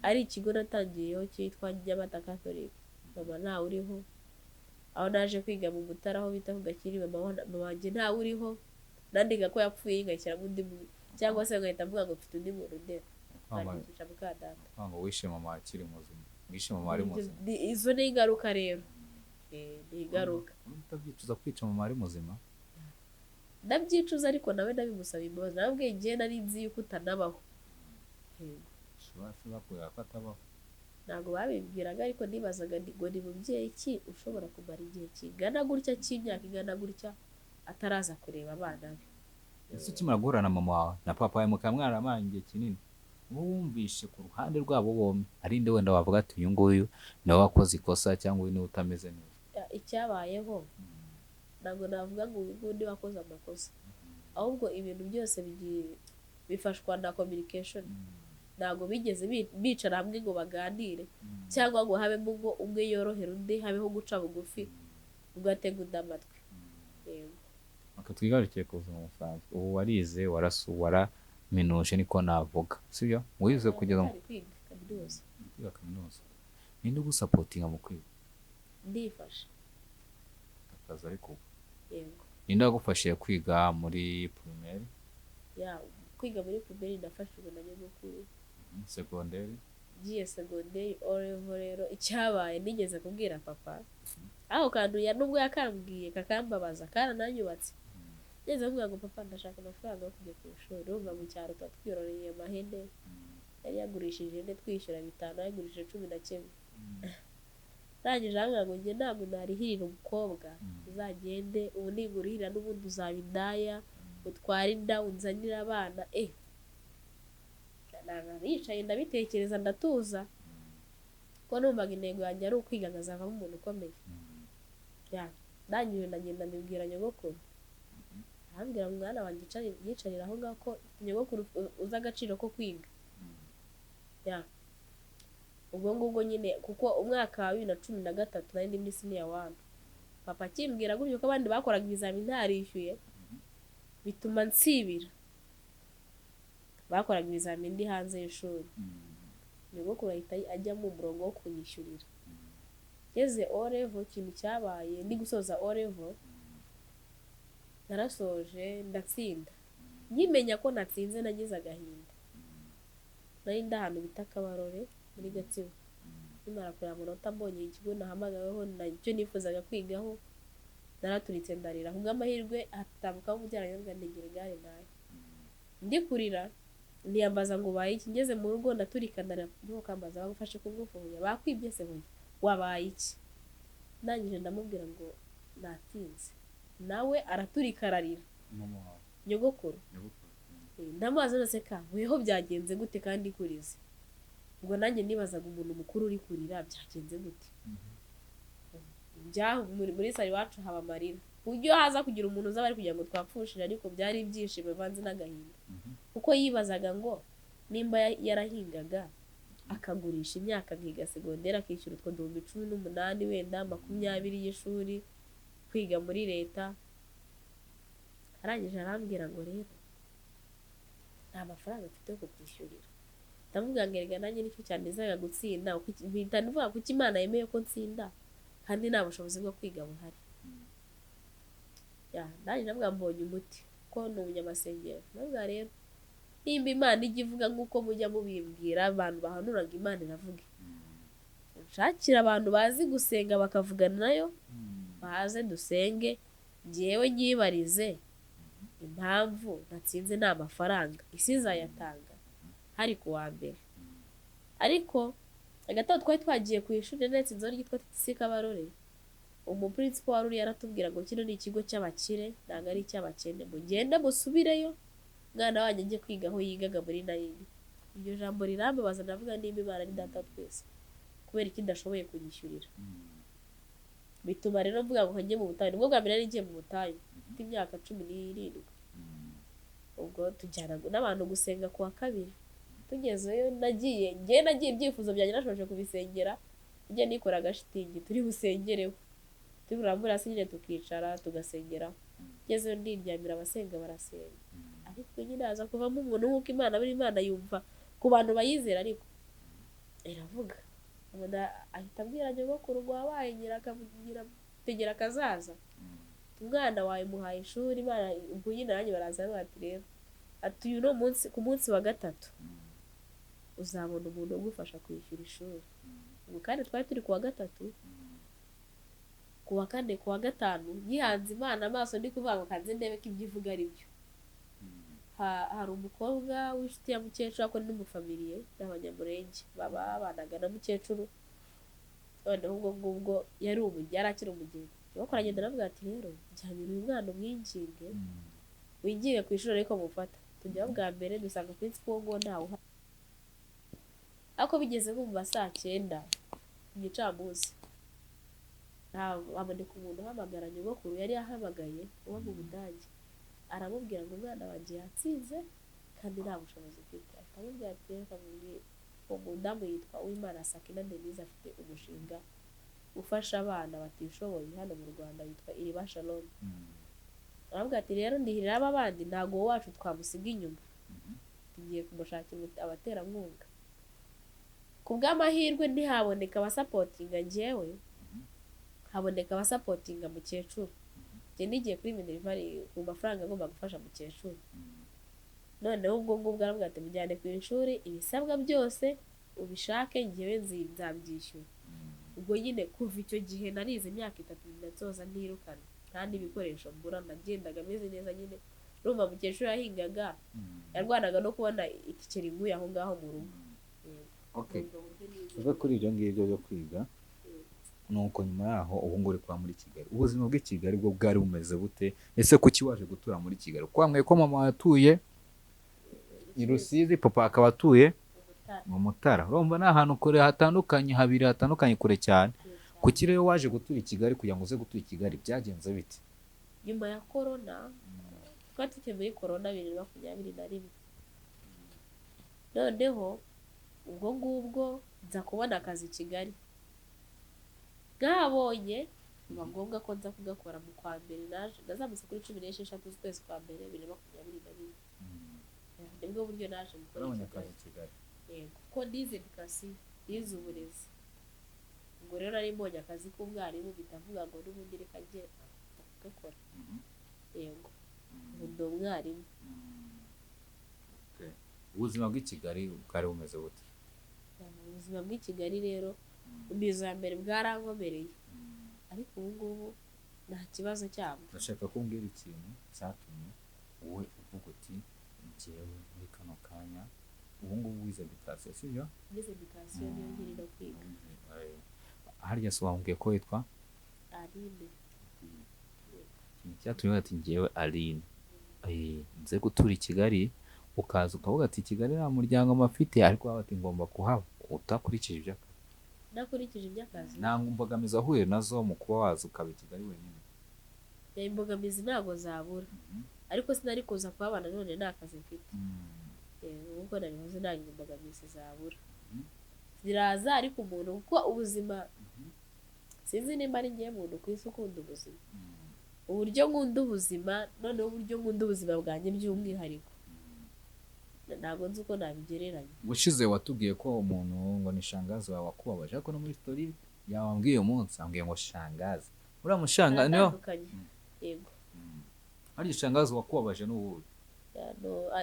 Ari ikigo natangiyeho cyitwa Nyamata Catholic, mama ntawe uriho. Aho naje kwiga mu Mutara aho bita ku Gakiri, mama wanjye ntawe uriho, nandika ko yapfuye ngashyiramo undi muntu, cyangwa se ngahita mvuga ngo mfite undi muntu ndera nandikisha mukadata ngo wishe mama akiri muzima, wishe mama ari muzima. Izo ni ingaruka rero, ni ingaruka. Utabyicuza kwica mama ari muzima? Ndabyicuza ariko nawe ndabimusaba imbabazi, nababwiye njye nari nzi yuko utanabaho. Bakubwira ko atabaho? Ntabwo babibwiraga, ariko nibazaga ngo ni mubyeyi ki ushobora kumara igihe kingana gutya cy'imyaka ingana gutya ataraza kureba abana be. Ese ukimara guhura na mama wawe na papa wawe mukaba mwaramanye igihe kinini, wumvishe ku ruhande rwabo bombi ari nde wenda wavuga ati uyu nguyu nawe wakoze ikosa cyangwa uyu niwe utameze neza? Icyabayeho ntabwo navuga ngo uyu nguyu niwe wakoze amakosa, ahubwo ibintu byose bifashwa na communication. Ntabwo bigeze bicara hamwe ngo baganire, cyangwa ngo habemo ngo umwe yorohera undi, habeho guca bugufi ugatega undi amatwi. Twigarukiye ku buzima busanzwe, ubu warize waraminuje niko navuga, sibyo? Wize kugeza mu kwiga kaminuza. Ninde ugusapotinga mu kwiga? Ndifasha akazi. Ariko yego, ninde wagufashije kwiga muri primaire? kwiga muri primaire nafashijwe na nyogokuru. Segonderi? Ngiye segonderi orevo rero icyabaye nigeze kubwira papa, aho kantu nubwo yakambwiye kakambabaza karananyubatse. Nigeze kuvuga ngo papa ndashaka amafaranga yo kujya ku ishuri. Urumva mu cyaro tuba twiyororeye amahene, yari yagurishije ihene twishyura 5, yagurishije 11. Rangije ahangaha ngo njye ntabwo narihirira umukobwa, uzagende ubu ningurihira n'ubundi uzaba indaya, utwara inda unzanira abana. Naricaye ndabitekereza ndatuza, ko numvaga intego yanjye ari ukwiga nkazavamo umuntu ukomeye. Ndangije ndagenda mbibwira nyogokuru, arambwira ngo umwana wanjye yicarira aho ngaho, ko nyogokuru uzi agaciro ko kwiga. Ubwo ngubwo nyine kuko umwaka wa 2013 nari ndi muri senior 1, papa akimbwira gutyo ko abandi bakoraga ibizamini ntarishyuye, bituma nsibira. Bakoraga ibizamini ndi hanze y'ishuri, nyogokuru ahita ajya mu murongo wo kunyishyurira. Ngeze orevo, ikintu cyabaye ndi gusoza orevo, narasoje ndatsinda. Nkimenya ko natsinze nagize agahinda, nari ndi ahantu bita Kabarore muri Gatsibo, nimara kureba amanota mbonye ikigo nahamagaweho nacyo nifuzaga kwigaho, naraturitse ndarira, kubw'amahirwe hatambukaho umubyara ngo ntegere igare nayo, ndi kurira niyambaza ngo ubaye iki, ngeze mu rugo ndaturika ndarira, nuko kambaza bagufashe ku ngufu, bakwibye se hoya wabaye iki, ndangije ndamubwira ngo natinze, nawe araturika ararira. Nyogokuru ndamubaza nose ka weho byagenze gute kandi kurize, ubwo nanjye nibazaga umuntu mukuru uri kurira byagenze gute, muri sari wacu haba amarira, uburyo haza kugira umuntu uza bari kugira ngo twapfushire, ariko byari ibyishimo bivanze n'agahinda, kuko yibazaga ngo nimba yarahingaga akagurisha imyaka nkiga segonderi akishyura utwo 18,000 wenda 20 y'ishuri kwiga muri leta, arangije arambwira ngo rero nta mafaranga mfite yo kukwishyurira, ndavuga ngo erega nanjye nicyo cyandezaga gutsinda, mpita ndavuga ko Imana yemeye ko ntsinda kandi nta bushobozi bwo kwiga buhari. Nanjye ndavuga mbonye umuti ko ni umunyamasengesho, ndavuga rero nimba Imana ijya ivuga nk'uko mujya mubimbwira abantu bahanuraga Imana iravuga, nshakira abantu bazi gusenga bakavugana nayo, baze dusenge, njyewe nyibarize impamvu natsinze nta mafaranga, isi izayatanga hari ku wa mbere. Ariko agataho twari twagiye ku ishuri ndetse inzu ryitwa TTC Kabarore, umuprincipo wari yaratubwira ngo kino ni ikigo cy'abakire ntabwo ari icy'abakene, mugende musubireyo mwana wanjye ajye kwiga aho yigaga muri nayini. Iryo jambo rirambabaza, ndavuga nimba Imana ari data twese kubera iki ndashoboye kunyishyurira, bituma rero mvuga ngo njye mu butayu. Nubwo bwa mbere nari ngiye mu butayu mfite imyaka 17, ubwo tujyana n'abantu gusenga ku wa kabiri, tugezeyo nagiye ibyifuzo byanjye nashoje kubisengera, njye nikora agashitingi turi busengereho, turambura hasi nyine tukicara tugasengeraho, ngezeyo ndiryamira abasenga barasenga, ariko nyine haza kuvamo umuntu nk'uko Imana buri Imana yumva ku bantu bayizera, ariko iravuga ahita abwira nyogokuru ngo wabaye nyirakamugira tegera kazaza, umwana wawe muhaye ishuri, Imana ubwo nyine nanjye baraza bati rero ati uyu no munsi ku munsi wa 3 uzabona umuntu ugufasha kwishyura ishuri. Ubwo kandi twari turi ku wa 3, ku wa 4, ku wa 5 yihanze Imana amaso ndi kuvuga ngo kanze ndebe ko ibyo ivuga ari byo. Hari umukobwa w'inshuti ya mukecuru ako n'umufamiliye y'abanyamurenge babanaga na mukecuru, noneho ubwo yari akiri umugeni, bakoranye ndaravuga ati rero jyanira uyu mwana umwinginge wingiye ku ishuri ariko mufata, tujya bwa mbere dusanga principal ngo ntawe uhari, ako bigeze nko mu saa 9 igicamunsi aboneka umuntu uhamagara nyogokuru yari yahamagaye uwo mu Budage, aramubwira ngo umwana wanjye yatsinze kandi nta bushobozi ufite, akamubwira ati reka mubwire umudamu yitwa Uwimana Sakina Denise afite umushinga ufasha abana batishoboye hano mu Rwanda witwa Iriba Shalom. Aravuga ati rero ndihirira aba bandi ntago wacu twamusiga inyuma, tugiye kumushakira abaterankunga. Ku bw'amahirwe ntihaboneka abasapotinga njyewe, haboneka abasapotinga mukecuru, njye nigiye kuri Minervari ku mafaranga agomba gufasha mukecuru. Noneho ubwo ngubwo aravuga ati mujyane ku ishuri, ibisabwa byose ubishake njyewe nzabyishyura. Ubwo nyine kuva icyo gihe narize imyaka 3 ndazoza ntirukana kandi ibikoresho mbura, nagendaga meze neza nyine. Urumva mukecuru yahingaga yarwanaga no kubona ikiceri nguye aho ngaho mu rugo. Okay, tuve kuri ibyo ngibyo byo kwiga, nuko nyuma yaho ubu nguri kwa muri Kigali, ubuzima bw'i Kigali bwo bwari bumeze bute? Ese kuki waje gutura muri Kigali? Kwamwe ko mama yatuye i Rusizi, papa akaba atuye mu Mutara, urumva ni ahantu kure hatandukanye, habiri hatandukanye kure cyane. Kuki rero waje gutura i Kigali? Kugira ngo uze gutura i Kigali byagenze bite? Nyuma ya corona, twari tukiri muri corona 2021, noneho ubwo ngubwo nza kubona akazi i Kigali, bwabonye biba ngombwa ko nza kugakora mu kwa mbere. Nazamutse kuri 16 z'ukwezi kwa mbere 2022, nibwo buryo naje gukora akazi i Kigali. Kuko nize education, nize uburezi, ubwo rero nari mbonye akazi k'umwarimu bitavuga ngo n'ubundi reka njye gakora. Yego, ubu ndi umwarimu. ubuzima bw'i Kigali bwari bumeze bute? ubuzima bw'i Kigali rero imizo ya mbere bwarankomereye ariko ubu ngubu nta kibazo cyabwo. Ndashaka ko umbwira ikintu cyatumye wowe uvuga uti njyewe muri kano kanya ubu ngubu wize education sibyo? Nize education niyo nkiri no kwiga. Harya se wambwiye ko witwa Aline. ikintu cyatumye ati njyewe Aline nze gutura i Kigali ukaza ukavuga ati Kigali nta muryango mafite ariko waba ati ngomba kuhaba utakurikije iby'akazi. Nakurikije iby'akazi nta mbogamizi wahuye nazo mu kuba waza ukaba i Kigali wenyine? imbogamizi ntabwo zabura ariko sinari kuza kuhabana none nta kazi mfite. Nk'uko nabivuze ntabwo imbogamizi zabura ziraza ariko umuntu kuko ubuzima sinzi nimba ari ngiye muntu ku isi ukunda ubuzima uburyo nkunda ubuzima noneho uburyo nkunda ubuzima bwanjye by'umwihariko ntabwo nzi uko nabigereranya. Ubushize watubwiye ko umuntu ngo ni shangazi wawe wakubabaje ariko no muri story yawambwiye umunsi ambwiye ngo shangazi uriya mushanga niyo yego ari shangazi wakubabaje n'ubuhe?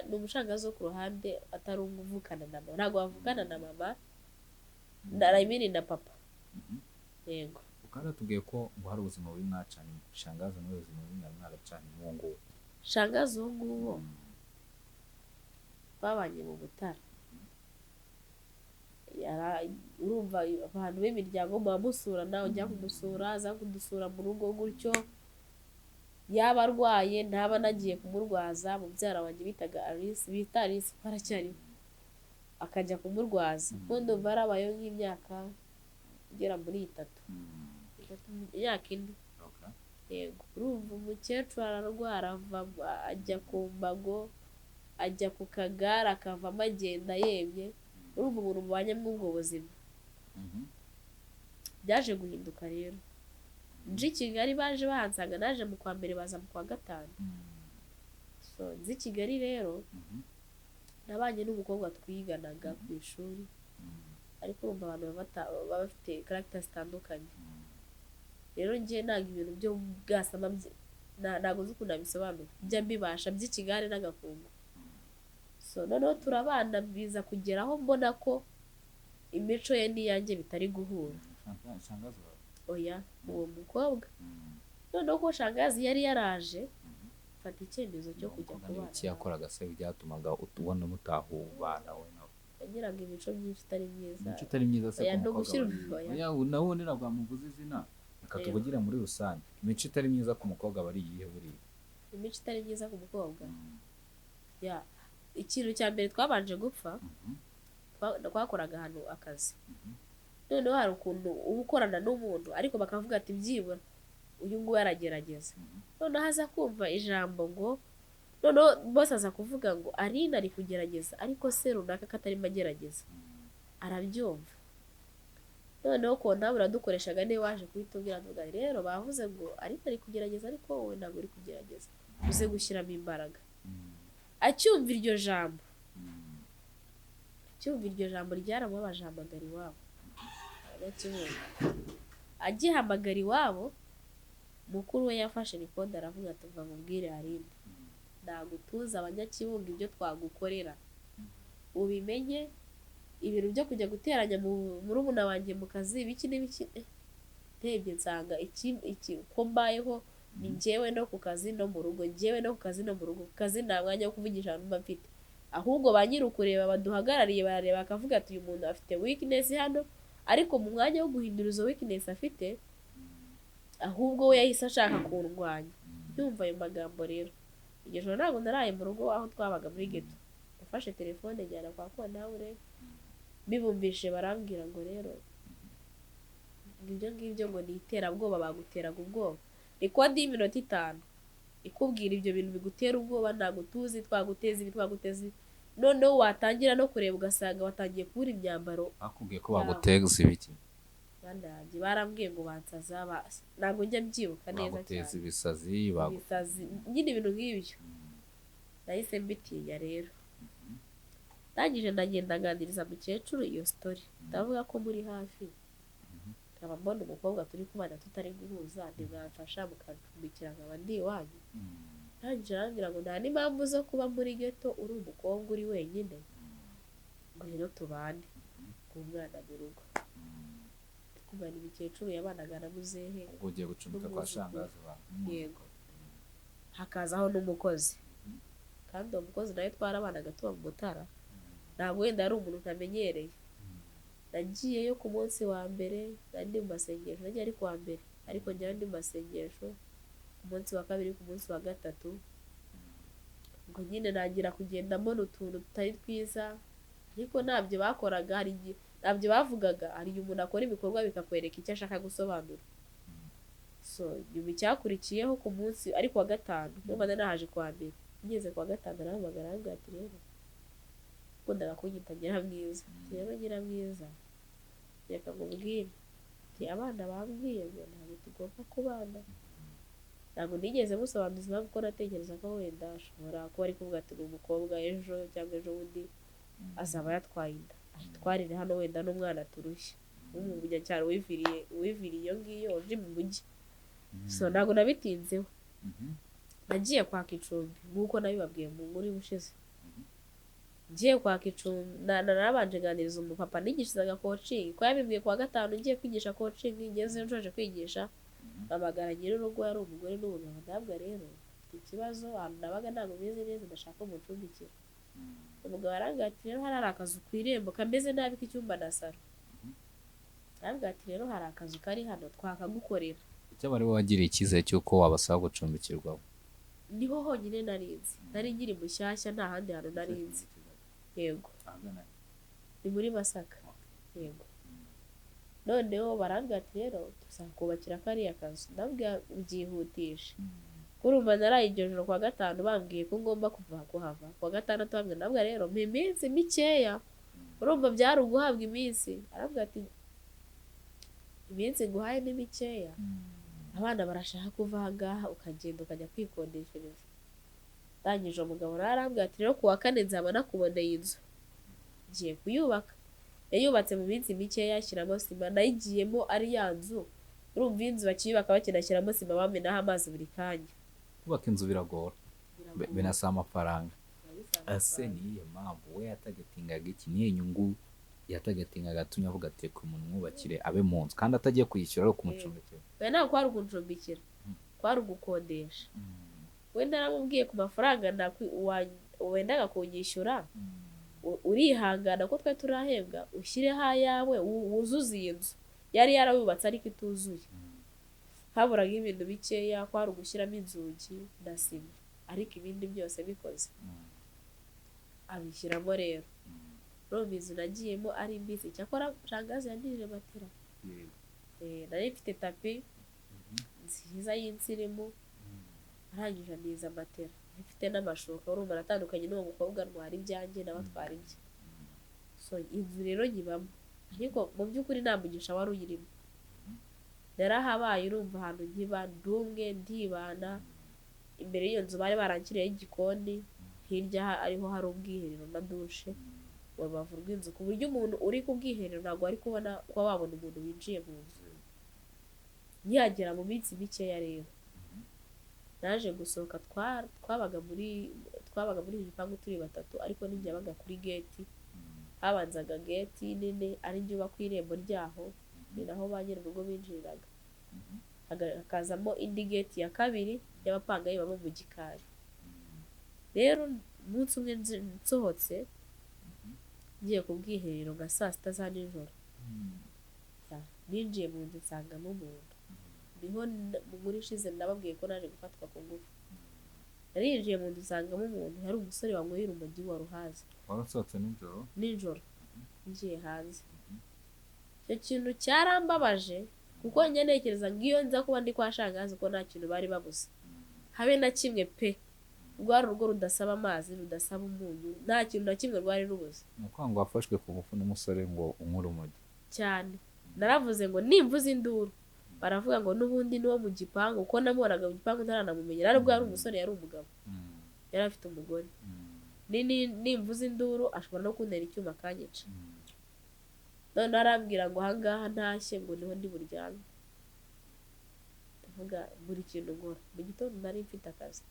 ni umushangazi wo ku ruhande atari umuvukana na mama ntabwo bavukana na mama narayimini na papa. Yego ukaba tubwiye ko ngo hari ubuzima buri mwacanye shangazi n'ubu ubuzima buri mwaracanye n'uwo nguwo. shangazi uwo nguwo babanye mu Mutara urumva abantu b'imiryango muba musura nawe ujya kumusura aza kudusura mu rugo gutyo yaba arwaye ntaba nagiye kumurwaza mubyara wanjye bitaga Alice baracyariho akajya kumurwaza ubundi barabayeho nk'imyaka igera muri 3 imyaka 4. Yego urumva umukecuru ararwara ajya ku mbago ajya ku kagare akavamo agenda yemye urumva umuntu mubanye mw'ubwo buzima. Byaje guhinduka rero nje Kigali baje bahansanga naje mu kwa mbere baza mu kwa gatanu. So nzi Kigali rero nabanye n'umukobwa twiganaga ku ishuri ariko urumva abantu baba bafite character zitandukanye rero njye ntabwo ibintu byo bwasama ntabwo nzi ukuntu nabisobanura njya mbibasha by'i Kigali n'agakungu. So noneho turabana biza kugeraho mbona ko imico ye n'iyanjye bitari guhura. Oya uwo mukobwa noneho ko shangazi yari yaraje fata icyemezo cyo kujya kubana. Iki yakoraga se byatumaga utubona mutahubana we nawe? Yagiraga imico myinshi itari myiza. Imico itari myiza se ku mukobwa? Oya nawe ntabwo amuvuze izina reka tuvugira muri rusange. Imico itari myiza ku mukobwa bari iyihe buriya? Imico itari myiza ku mukobwa ya ikintu cya mbere twabanje gupfa twakoraga ahantu akazi noneho hari ukuntu uba ukorana n'umuntu ariko bakavuga ati byibura uyu nguyu aragerageza noneho aza kumva ijambo ngo noneho bose aza kuvuga ngo Aline ari kugerageza ariko se runaka katarimo agerageza arabyumva noneho ko ntabwo dukoreshaga niwe waje kuhitubwira ngo rero bavuze ngo Aline ari kugerageza ariko wowe ntabwo uri kugerageza uze gushyiramo imbaraga. Acyumva iryo jambo ryaramubabaje ahamagara iwabo agihamagara iwabo mukuru we yafashe rikode aravuga ati uva mubwire Aline ntabwo tuzi abanyakibungo ibyo twagukorera ubimenye ibintu byo kujya guteranya murumuna wanjye mu kazi biki n'ibiki ndebye nsanga iki ko mbayeho ni njyewe no ku kazi no mu rugo njyewe no ku kazi no mu rugo ku kazi nta mwanya wo kuvugisha abantu mba mfite ahubwo ba nyir'ukureba baduhagarariye barareba bakavuga ati uyu muntu afite weakness hano ariko mu mwanya wo guhindura izo weakness afite ahubwo we yahise ashaka kundwanya. Yumva ayo magambo rero iryo joro ntabwo naraye mu rugo aho twabaga muri ghetto nafashe telefone njyana kwa kontabure bibumvishe barambwira ngo rero ibyo ngibyo ngo ni iterabwoba baguteraga ubwoba rekodi y'iminota 5 ikubwira ibyo bintu bigutera ubwoba ntabwo tuzi twaguteza ibi twaguteza noneho watangira no kureba ugasanga watangiye kubura imyambaro. Akubwiye ko baguteza ibiki? Bandaje barambwiye ngo bansaza ntabwo njya mbyibuka neza cyane. Baguteza ibisazi nyine ibintu nk'ibyo nahise mbitinya rero ndangije ndagenda nganiriza mukecuru iyo story ndavuga ko muri hafi nkaba mbona umukobwa turi kubana tutari guhuza ntimwamfasha mukacumbikira nkaba ndi iwanyu ndangije arambwira ngo nta n'impamvu zo kuba muri ghetto uri umukobwa uri wenyine ngo rero tubane umwana mu rugo kumva ni umukecuru yabanaga na muzehe ubwo ugiye gucumbika kwa shangazi bawe yego hakazaho n'umukozi kandi uwo mukozi nawe twarabanaga tuba mu Mutara ntabwo wenda ari umuntu ntamenyereye nagiyeyo ku munsi wa mbere ndi mu masengesho nagiye ari kuwa mbere ariko njyayo ndi mu masengesho ku munsi wa kabiri ku munsi wa gatatu ngo nyine nagira kugenda mbona utuntu tutari twiza ariko ntabyo bakoraga hari igihe ntabyo bavugaga hari igihe umuntu akora ibikorwa bikakwereka icyo ashaka gusobanura so nyuma icyakurikiyeho ku munsi ari kuwa gatanu n'ubu nahaje kuwa mbere ngeze kuwa gatanu arahamagara arambwira ati rero ukundaga kunyita Nyiramwiza rero Nyiramwiza reka nkubwire ati abana bambwiye ngo ntabwo tugomba kubana ntabwo nigeze musobanuza impamvu ko natekereza ko wenda ashobora kuba ari kuvuga ati ni umukobwa ejo cyangwa ejo bundi azaba yatwaye inda twarire hano wenda n'umwana turushye w'umunyacyaro wiviriye iyo ngiyo uje mu mujyi so ntabwo nabitinzeho nagiye kwaka icumbi nk'uko nabibabwiye mu nkuru y'ubushize ngiye kwaka icumbi narabanje nganiriza umupapa nigishirizaga coaching ko yabimbwiye kuwa gatanu ngiye kwigisha coaching ngeze njoje kwigisha amagara nyir'urugo yari umugore n'umugabo ndabwa rero ikibazo ahantu nabaga ntabwo meze neza ndashaka umucumbikira umugabo arambwira ati rero hari akazu ku irembo kameze nabi k'icyumba na saro arambwira ati rero hari akazu kari hano twakagukorera icyo bari wagiriye icyizere cy'uko wabasaba gucumbikirwaho niho honyine narinzi nari nkiri mushyashya nta handi hantu narinzi yego ni muri Masaka yego noneho barambwira ati rero tuzakubakira kariya kazu ndabwira ubyihutisha kurumva naraye iryo joro kuwa gatanu bambwiye ko ngomba kuhava kuwa gatandatu bambwira ndabwira rero mpa iminsi mikeya urumva byari uguhabwa iminsi arambwira ati iminsi nguhaye ni mikeya abana barashaka kuva aha ngaha ukagenda ukajya kwikodeshereza ndangije umugabo arambwira ati rero kuwa kane nzaba nakuboneye inzu ngiye kuyubaka yayubatse mu minsi mikeya ashyiramo sima nayigiyemo ari ya nzu urumva inzu bakiyubaka bakinashyiramo sima bamenaho amazi buri kanya kubaka inzu biragora binasaba amafaranga ase niyo mpamvu we yatagatingaga iki niyo nyungu yatagatingaga atumye avuga ati ku muntu mwubakire abe mu nzu kandi atagiye kuyishyura ari ukumucumbikira ntabwo kwari ukuncumbikira kwari ugukodesha wenda naramubwiye ku mafaranga wendaga kunyishyura urihangana ko twe turahembwa ushyireho ayawe wuzuze iyi nzu yari yarawubatse ariko ituzuye haburaga ibintu bikeya kwari ugushyiramo inzugi na sima ariko ibindi byose bikoze abishyiramo rero urumva inzu nagiyemo ari mbisi cyakora shangazi yandije matera nari mfite tapi nziza y'insirimu arangije aniza matera mfite n'amashuka urumva aratandukanye n'uwo mukobwa ntwara ibyanjye nawe atwara ibye so inzu rero nyibamo ariko mu by'ukuri nta mugisha wari uyirimo narahabaye urumva ahantu nkiba ndumwe ndibana imbere y'iyo nzu bari barangiriyeho igikoni hirya ariho hari ubwiherero na dushe urubavu rw'inzu ku buryo umuntu uri ku bwiherero ntabwo ari kuba wabona umuntu winjiye mu nzu nkihagera mu minsi mikeya rero naje gusohoka twabaga muri iki gipangu turi batatu ariko n'ijyabaga kuri geti habanzaga geti nini ari njye uba ku irembo ryaho ni naho ba nyir'urugo binjiriraga hakazamo indi geti ya kabiri y'abapangayi baba mu gikari rero umunsi umwe nsohotse ngiye ku bwiherero nka saa sita za nijoro ninjiye mu nzu nsangamo umuntu niho mu nkuru ishize nababwiye ko naje gufatwa ku ngufu narinjiye mu nzu nsangamo umuntu yari umusore wanyweye urumogi wa ruhaza warasohotse nijoro ngiye hanze icyo kintu cyarambabaje kuko njye ntekereza ngo iyo nza kuba ndi kwa shangazi ko nta kintu bari babuze habe na kimwe pe rwari urugo rudasaba amazi rudasaba umunyu nta kintu na kimwe rwari rubuze ni ukuvuga ngo wafashwe ku ngufu n'umusore ngo unywe urumogi cyane naravuze ngo nimvuze induru baravuga ngo n'ubundi ni wo mu gipangu kuko namubonaga mu gipangu ntaranamumenya nari ubwo yari umusore yari umugabo yari afite umugore nimvuze induru ashobora no kuntera icyuma akanyica noneho arambwira ngo ahangaha ntashye ngo niho ndi buryame ndavuga buri kintu nkora mu gitondo nari mfite akazi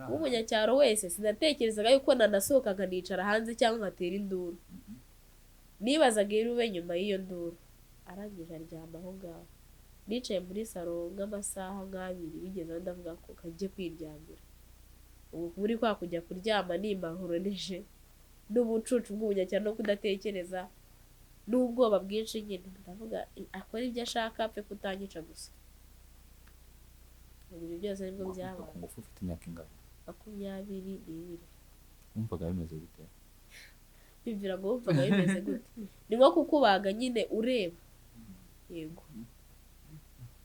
nk'umunyacyaro wese sinatekerezaga yuko nanasohoka nkanicara hanze cyangwa nkatera induru nibazaga iyo ube nyuma y'iyo nduru arangije aryama aho ngaho. Nicaye muri salo nk'amasaha nk'abiri bigezeho ndavuga ko kajye kwiryamira. Ubu muri kwa kujya kuryama nimbahuranije n'ubucucu bw'ubunyacyaha no kudatekereza n'ubwoba bwinshi nyine ndavuga akora ibyo ashaka apfe kutanyica gusa. Ibyo byose nibwo byabaye. Ku ngufu ufite imyaka ingana? 22. Wumvaga bimeze gute? Bimvira ngo wumvaga bimeze gute? Ni nko kukubaga nyine ureba. Yego.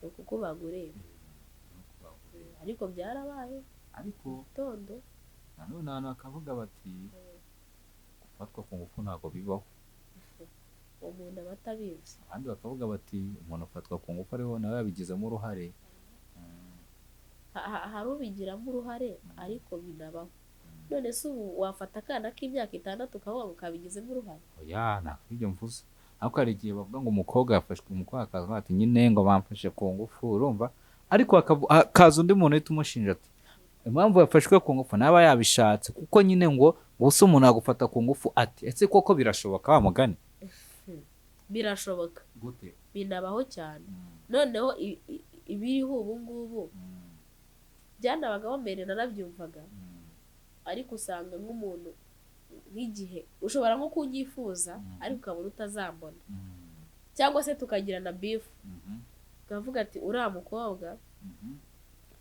Ni kukubaga ureba. Ariko byarabaye. Ariko tondo nanone abantu bakavuga bati gufatwa ku ngufu ntabwo bibaho. Umuntu aba atabizi. Abandi bakavuga bati umuntu afatwa ku ngufu ariho nawe yabigizemo uruhare. Hari ubigiramo uruhare ariko binabaho. None se ubu wafata akana k'imyaka 6 ukavuga ngo kabigizemo uruhare? Oya ntabwo ibyo mvuze. Ariko hari igihe bavuga ngo umukobwa yafashwe, umukobwa akavuga ati nyine ngo bamfashe ku ngufu, urumva? Ariko hakaza undi muntu uhita umushinja ati impamvu yafashwe ku ngufu naba yabishatse kuko nyine ngo gusa umuntu agufata ku ngufu ati ese koko birashoboka wa mugani? Birashoboka. Gute? Binabaho cyane. Noneho ibiriho ubu ngubu byanabagaho mbere narabyumvaga. Ariko usanga nk'umuntu nk'igihe ushobora nko kunyifuza ariko ukabona utazambona, cyangwa se tukagirana beef ukavuga ati uriya mukobwa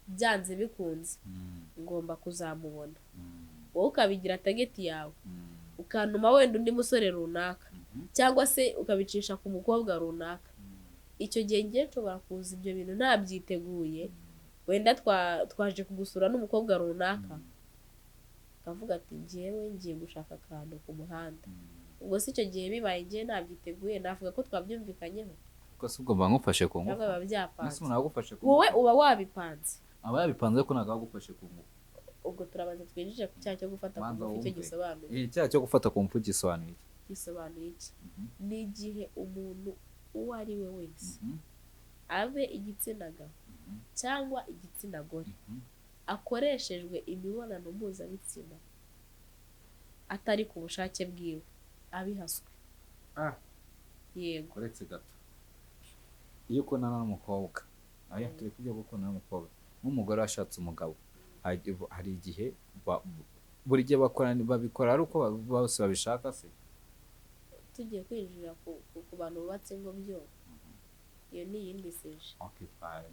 byanze bikunze ngomba kuzamubona, wowe ukabigira target yawe ukantuma wenda undi musore runaka cyangwa se ukabicisha ku mukobwa runaka. Icyo gihe ngiye nshobora kuza ibyo bintu ntabyiteguye, wenda twaje kugusura n'umukobwa runaka kavuga ati njyewe ngiye gushaka akantu ku muhanda. Ubwo si icyo gihe bibaye ngiye nabyiteguye navuga ko twabyumvikanyeho. Ko se ugomba ngufashe ku ngufu? Ntabwo biba byapanze. Ese umuntu agufashe ku ngufu? Wowe uba wabipanze. Aba yabipanze ko ntabwo agufashe ku ngufu. Ubwo turabanza twinjije ku cyaha cyo gufata ku ngufu icyo gisobanuye. Icyaha cyo gufata ku ngufu gisobanuye iki? Gisobanuye iki? Ni igihe umuntu uwo ari we wese abe igitsina gabo cyangwa igitsina gore akoreshejwe imibonano mpuzabitsina atari ku bushake bwiwe abihaswe. Yego. Koretse gato. Iyo ukundana n'umukobwa, aya turi kujya gukundana n'umukobwa, n'umugore washatse umugabo, hari igihe buri gihe babikora ari uko bose babishaka se? Tugiye kwinjira ku bantu bubatse ngo byo iyo ni iyindi seje. Okay,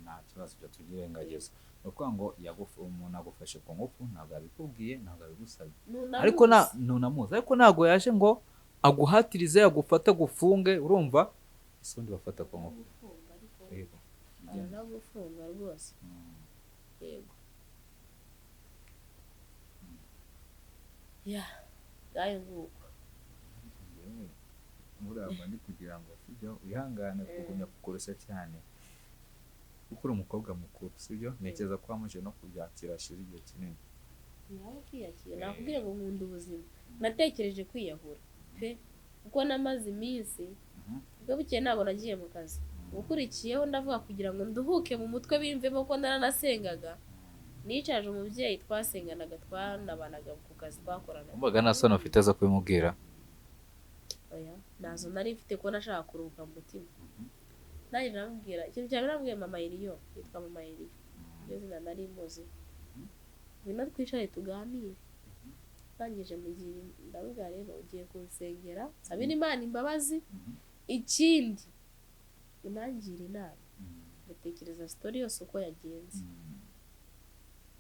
nta kibazo byo tugirengagiza. Ni ukuvuga ngo umuntu agufashe ku ngufu ntabwo abikubwiye, ntabwo abigusabye, ariko ntunamuzi, ariko ntabwo yaje ngo aguhatirize agufata gufunge, urumva? Ese undi bafata ku ngufu? Yego. No gufunga rwose. Yego. Ya, gayo nguko. Muraba ndi kugira ngo sibyo wihangane kugumya kukurushya cyane. Kuko uri umukobwa mukuru, sibyo? Nekeza ko wamuje no kubyakira shiri igihe kinini. Nawe kwiyakira. Nakubwiye ngo nkunda ubuzima. Natekereje kwiyahura. Kuko namaze iminsi ubwo bukeye ntabwo nagiye mu kazi. Ukurikiyeho ndavuga kugira ngo nduhuke mu mutwe bimvemo ko naranasengaga. Nicaje umubyeyi twasenganaga twanabanaga ku kazi twakoranaga. Umbaga nta soni ufite zo kubimubwira? Oya, nazo nari mfite ko nashaka kuruhuka mu mutima. Nanjye namubwira ikintu cyane namubwiye mama Eliyo, yitwa mama Eliyo. Iyo zina nari muzi. Ngwino twicare tuganire. Tangije mu gihe ndavuga rero ugiye kunsengera, sabira Imana imbabazi. Ikindi unangira inama. Ndatekereza story yose uko yagenze.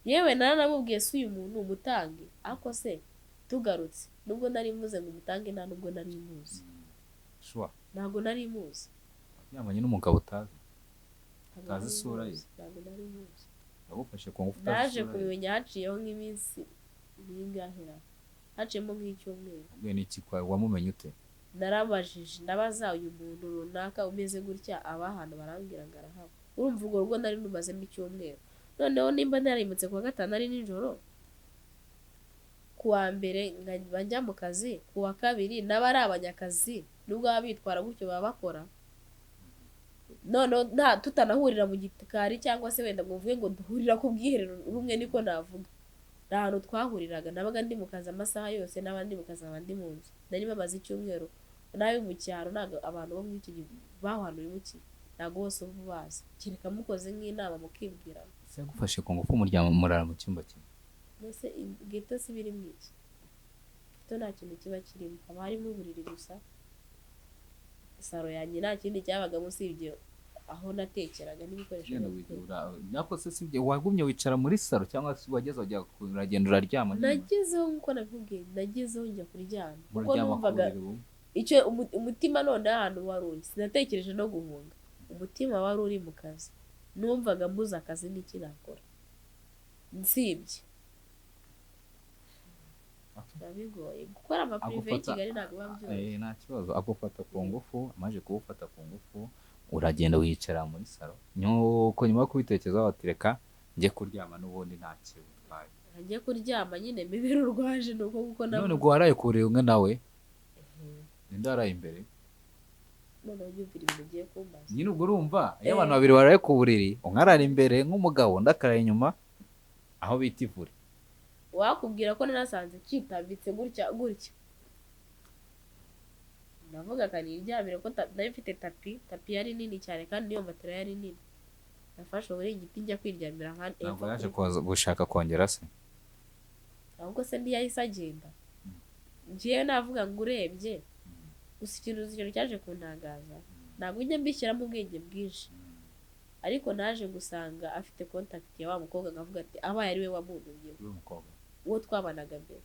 Yewe naranamubwiye se uyu muntu umutange, ako se tugarutse nubwo nari mvuze ngo umutange nta nubwo nari muzi. Shwa. Ntabwo nari muzi. Yamanye n'umugabo utazi. Utazi isura ye. Ntabwo nari muzi. Yagufashe ku ngufu utazi isura ye. Naje kubimenya haciyeho nk'iminsi n'ingahera. Haciyemo nk'icyumweru. Ubwe n'iki kwa wamumenye ute? Narabajije ndabaza uyu muntu runaka umeze gutya abahantu barambwira ngo arahaba. Urumva urwo rugo nari numazemo icyumweru. Noneho nimba narimutse kuwa 5 ari nijoro, kuwa mbere njya mu kazi, kuwa kabiri n'abari abanyakazi nubwo abitwara gutyo baba bakora. Noneho tutanahurira mu gitikari cyangwa se wenda ngo mvuge ngo duhurira ku bwiherero rumwe niko navuga. Ahantu twahuriraga nabaga ndi mu kazi amasaha yose n'abandi mu kazi abandi mu nzu. Nari bamaze icyumweru nawe mu cyaro ntabwo abantu bo muri icyo gihe bahanuye muki ntabwo bose uba ubazi kereka mukoze nk'inama mukibwira ese yagufashe ku ngufu umuryango murara mu cyumba kimwe mbese geto si biri mu iki geto nta kintu kiba kirimo haba harimo uburiri gusa saro yanjye nta kindi cyabagamo usibye aho natekeraga n'ibikoresho nako se sibyo wagumye wicara muri saro cyangwa se wageze uragenda uraryama nagezeho nk'uko nabikubwiye nagezeho njya kuryama kuko numvaga icyo umutima none ahantu wari uri sinatekereje no guhunga umutima wari uri mu kazi numvaga mbuze akazi n'iki nakora nsibye bigoye gukora amapirive y'i Kigali ntabwo biba byoroshye nta kibazo agufata ku ngufu amaze kuwufata ku ngufu uragenda wicara muri saro nyuma yo kubitekerezaho ati reka njye kuryama n'ubundi nta kintu utwaye njye kuryama nyine mibere urwaje nuko kuko none ubwo waraye ku buriri umwe nawe ninde waraye imbere none ubyumvira ibintu ugiye kumbaza nyine ubwo urumva iyo abantu babiri baraye ku buriri umwe arara imbere nk'umugabo undi akarara inyuma aho bita ivure wakubwira ko nanasanze kitambitse gutya navuga ko niryamire ko nari mfite tapi yari nini cyane kandi niyo matera yari nini nafashe uburingiti njya kwiryamira ntabwo yaje gushaka kongera se ahubwo se ntiyahise agenda njyewe navuga ngo urebye gusa ikintu cyaje kuntangaza ntabwo njya mbishyiramo ubwenge bwinshi ariko naje gusanga afite contact ya wa mukobwa nkavuga ati abaye ari we wamuntumye uwo twabanaga mbere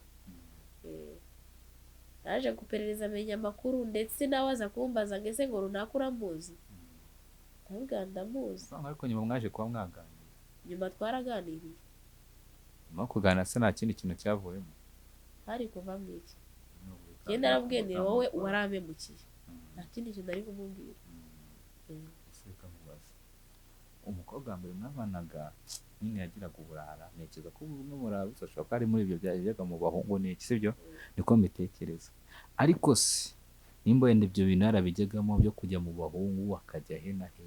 naje guperereza amenya amakuru ndetse nawe aza kumbaza ngo ese ngo runaka uramuzi ndavuga ndamuzi ariko nyuma mwaje kuba mwaganira nyuma twaraganiriye nyuma yo kuganira se nta kindi kintu cyavuyemo hari kuvamo iki njye narabwiye ni wowe waramemukiye nta kindi kintu ari kumubwira umukobwa mbere mwabanaga nyine yagiraga uburara ntekereza ko umwe murara bishobora ko ari muri ibyo byajyaga mu bahungu n'iki sibyo niko mbitekereza ariko se nimba wenda ibyo bintu yarabijyagamo byo kujya mu bahungu akajya he na he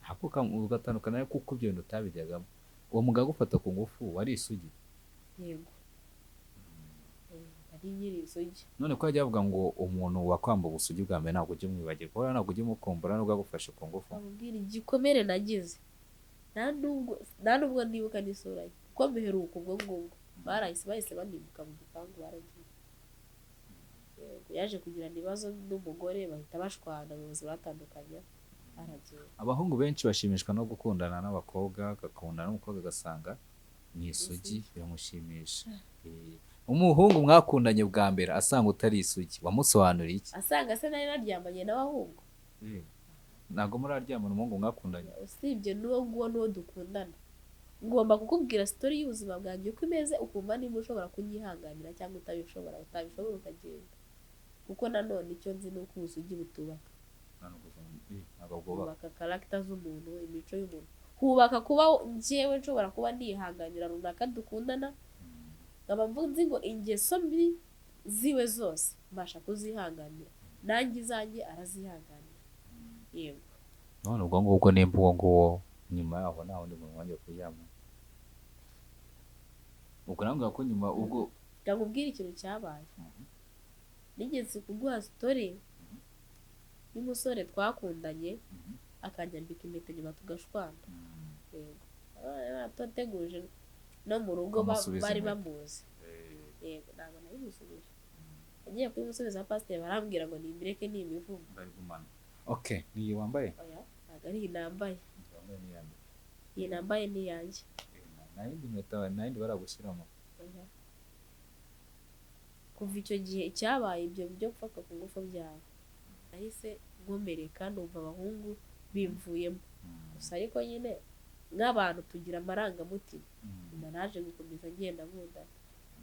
ntabwo ugatandukana kuko ibyo bintu utabijyagamo uwo mugabo ufata ku ngufu wari isugi yego ari nyiri isugi none ko yajya avuga ngo umuntu wakwamba ubusugi bwa mbere ntabwo ujye umwibagirwa ntabwo ujye umukumbura nubwo agufashe ku ngufu amubwira igikomere nagize nta nubwo ndibuka n'isura ye kuko mbiheruka ubwo ngubwo bahise banimbuka mu gipangu baragiye yaje kugirana ibibazo n'umugore bahita bashwana abayobozi batandukanye aragiye abahungu benshi bashimishwa no gukundana n'abakobwa agakundana n'umukobwa agasanga ni isugi biramushimisha umuhungu mwakundanye bwa mbere asanga utari isugi wamusobanuriye iki asanga se nari naryamanye n'abahungu ntabwo muraryamana umuhungu mwakundanye usibye n'uwo dukundana ngomba kukubwira sitori y'ubuzima bwanjye uko imeze ukumva niba ushobora kunyihanganira cyangwa utabishobora ukagenda kuko nanone icyo nzi ni uko ubusugi butubaka hubaka karagita z'umuntu imico y'umuntu hubaka kuba njyewe nshobora kuba nihanganira runaka dukundana nkaba nzi ngo ingeso mbi ziwe zose mbasha kuzihanganira nanjye izanjye arazihanganira yego none ubwo ngubwo nimba uwo nguwo nyuma yaho nta wundi muntu wajya kuryama ubwo nambwira ko nyuma ubwo ndakubwira ikintu cyabaye nigeze kuguha sitori y'umusore twakundanye akanyambika impeta nyuma tugashwana yego atoteguje no mu rugo bari bamuzi yego ntabwo nabimusubije agiye kubimusubiza pasiteri barambwira ngo nimbireke n'imivumo okay niyi wambaye oya ntabwo ari iyi nambaye iyi nambaye ni iyanjye nayindi mpeta nayindi baragushyiramo kuva icyo gihe cyabaye ibyo byo gufata ku ngufu byabo nahise nkomereka numva abahungu bimvuyemo gusa ariko nyine nk'abantu tugira amarangamutima nyuma naje gukomeza ngenda nkundana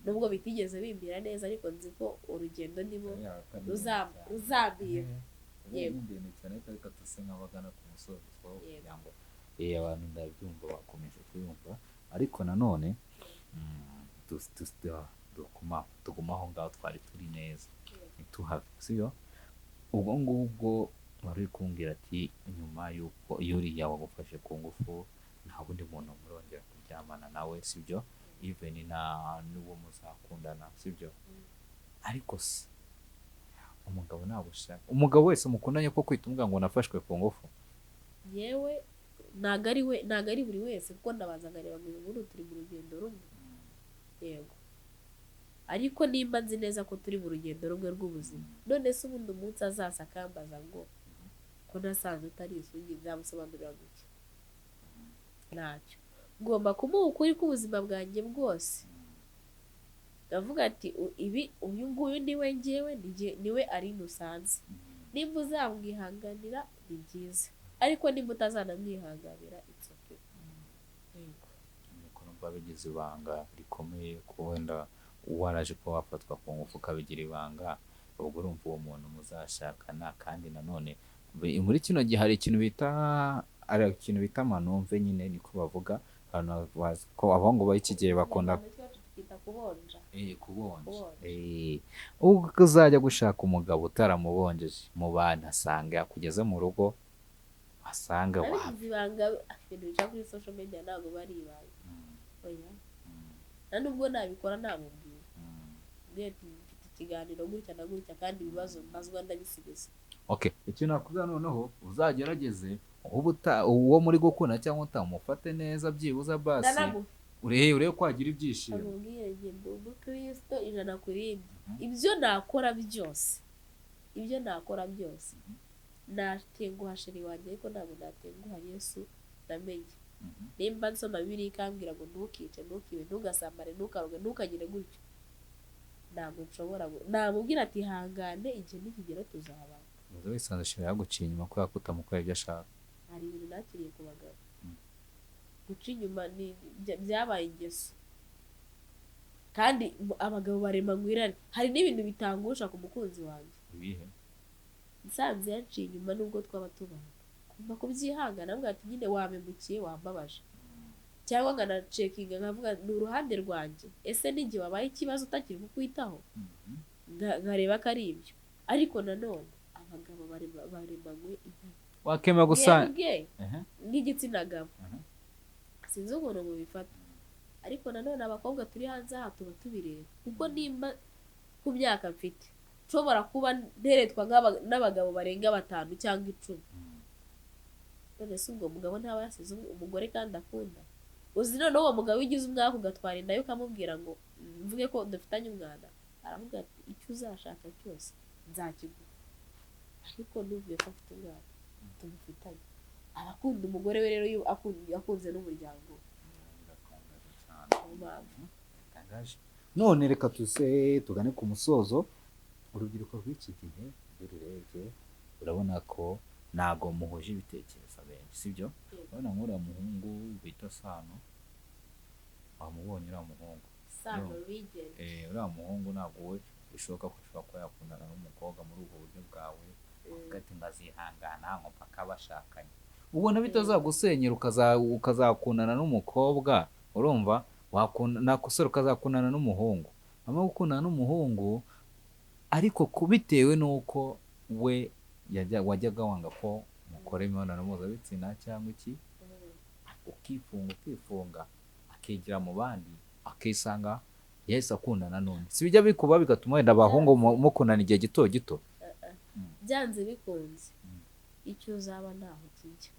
nubwo bitigeze bimbira neza ariko nzi ko urugendo ndimo ruzambira yego cyane ariko tuse nk'abagana ku musozi kugira ngo abantu ndabyumva bakomeje kuyumva ariko nanone tuguma aho ngaho twari turi neza ntituhave sibyo ubwo ngubwo wari kumbwira ati nyuma y'uko uriya wagufashe ku ngufu nta wundi muntu murongera kuryamana nawe sibyo even n'uwo muzakundana sibyo ariko se umugabo nagushaka, umugabo wese mukundanye ko kwita umubwira ngo nafashwe ku ngufu? yewe ntago ari buri wese, kuko ndabanza nkareba ngo uyu muntu turi mu rugendo rumwe, yego, ariko nimba nzi neza ko turi mu rugendo rumwe rw'ubuzima, none se ubundi umunsi azaza akambaza ngo ko nasanze utari isugi, nzamusobanurira gutya? Ntacyo, ngomba kumuha ukuri k'ubuzima bwanjye bwose, ndavuga ati uyu nguyu niwe ngewe, niwe ari nusanze, nimba uzamwihanganira ni byiza, ariko nimba utazanamwihanganira it's okay. Yego. Nuko numva bigize ibanga rikomeye ko wenda waraje ko wafatwa ku ngufu ukabigira ibanga, ubwo urumva uwo muntu muzashakana. Kandi nanone muri kino gihe hari ikintu bita manumve, nyine niko bavuga, ko abahungu b'iki gihe bakunda kubonja. Ubwo uzajya gushaka umugabo utaramubonjeje mu bantu, asanga yakugeze mu rugo, asanga ibanga ibintu bica kuri social media ntabwo bari ibanga, oya, nta nubwo nabikora namubwira, mfite ikiganiro gutya na gutya, kandi ibibazo mbazwa ndabisigaza. Okay, icyo nakubwira noneho uzagerageze uwo muri gukunda cyangwa utamufate neza, byibuza basi urebe ko wagira ibyishimo. Amubwire nge ndi umukristo ijana ku rindi, ibyo nakora byose natenguha sheri wanjye, ariko ntabwo natenguha Yesu namenye. Nimba nsoma Bibiliya ikambwira ngo ntukice, ntukibe, ntugasambane, ntukaroge, ntukagire gutyo, ntabwo nshobora namubwira ati hangane, igihe nikigera tuzabana. Uza wisanze sheri yaguciye inyuma kubera ko utamukorera ibyo ashaka. Hari ibintu nakiriye ku bagabo, guca inyuma byabaye ingeso, kandi abagabo barema ngwirane. Hari n'ibintu bitangusha ku mukunzi wanjye. Ibihe? Nsanze yaciye inyuma nubwo twaba tubana, kumva kubyihangana, avuga ati nyine wampemukiye, wambabaje, cyangwa nkanacekinga nkavuga ni uruhande rwanjye, ese n'igihe wabaye ikibazo utakiri kukwitaho, nkareba ko ari ibyo. Ariko nanone abagabo baremanywe intare, wakemera gusa nk'igitsina gabo, sinzi ukuntu mubifata, ariko nanone abakobwa turi hanze aha tuba tubireba, kuko nimba ku myaka mfite nshobora kuba nteretwa n'abagabo barenga 5 cyangwa 10, none se ubwo mugabo ntaba yasize umugore kandi akunda? Uzi noneho uwo mugabo ugize umwaka ugatwara inda yo ukamubwira ngo mvuge ko dufitanye umwana, aravuga ati icyo uzashaka cyose nzakiguha, ariko ntuvuge ko afite umwana tumufitanye. Abakunda umugore we rero akunze n'umuryango. None reka tugane ku musozo. Urubyiruko rw'iki gihe ururebye urabona ko ntago muhuje ibitekerezo benshi, sibyo? Urabona nk'uriya muhungu bita Sano, wamubonye uriya muhungu Sano Legend, uriya muhungu ntabwo we bishoboka ko ashobora kuba yakundana n'umukobwa muri ubwo buryo bwawe, ugati ngazihangana ngo mpaka bashakanye. Ubona bitazagusenyera ukazakundana n'umukobwa, urumva nakosora ukazakundana n'umuhungu, ama gukundana n'umuhungu ariko kubitewe nuko we wajyaga wanga ko mukora imibonano mpuzabitsina cyangwa iki, ukifunga akigira mu bandi, akisanga yahise akundana n'undi. Si bijya bikuba bigatuma wenda abahungu mukundana igihe gito? Byanze bikunze icyo uzaba ntaho kijya,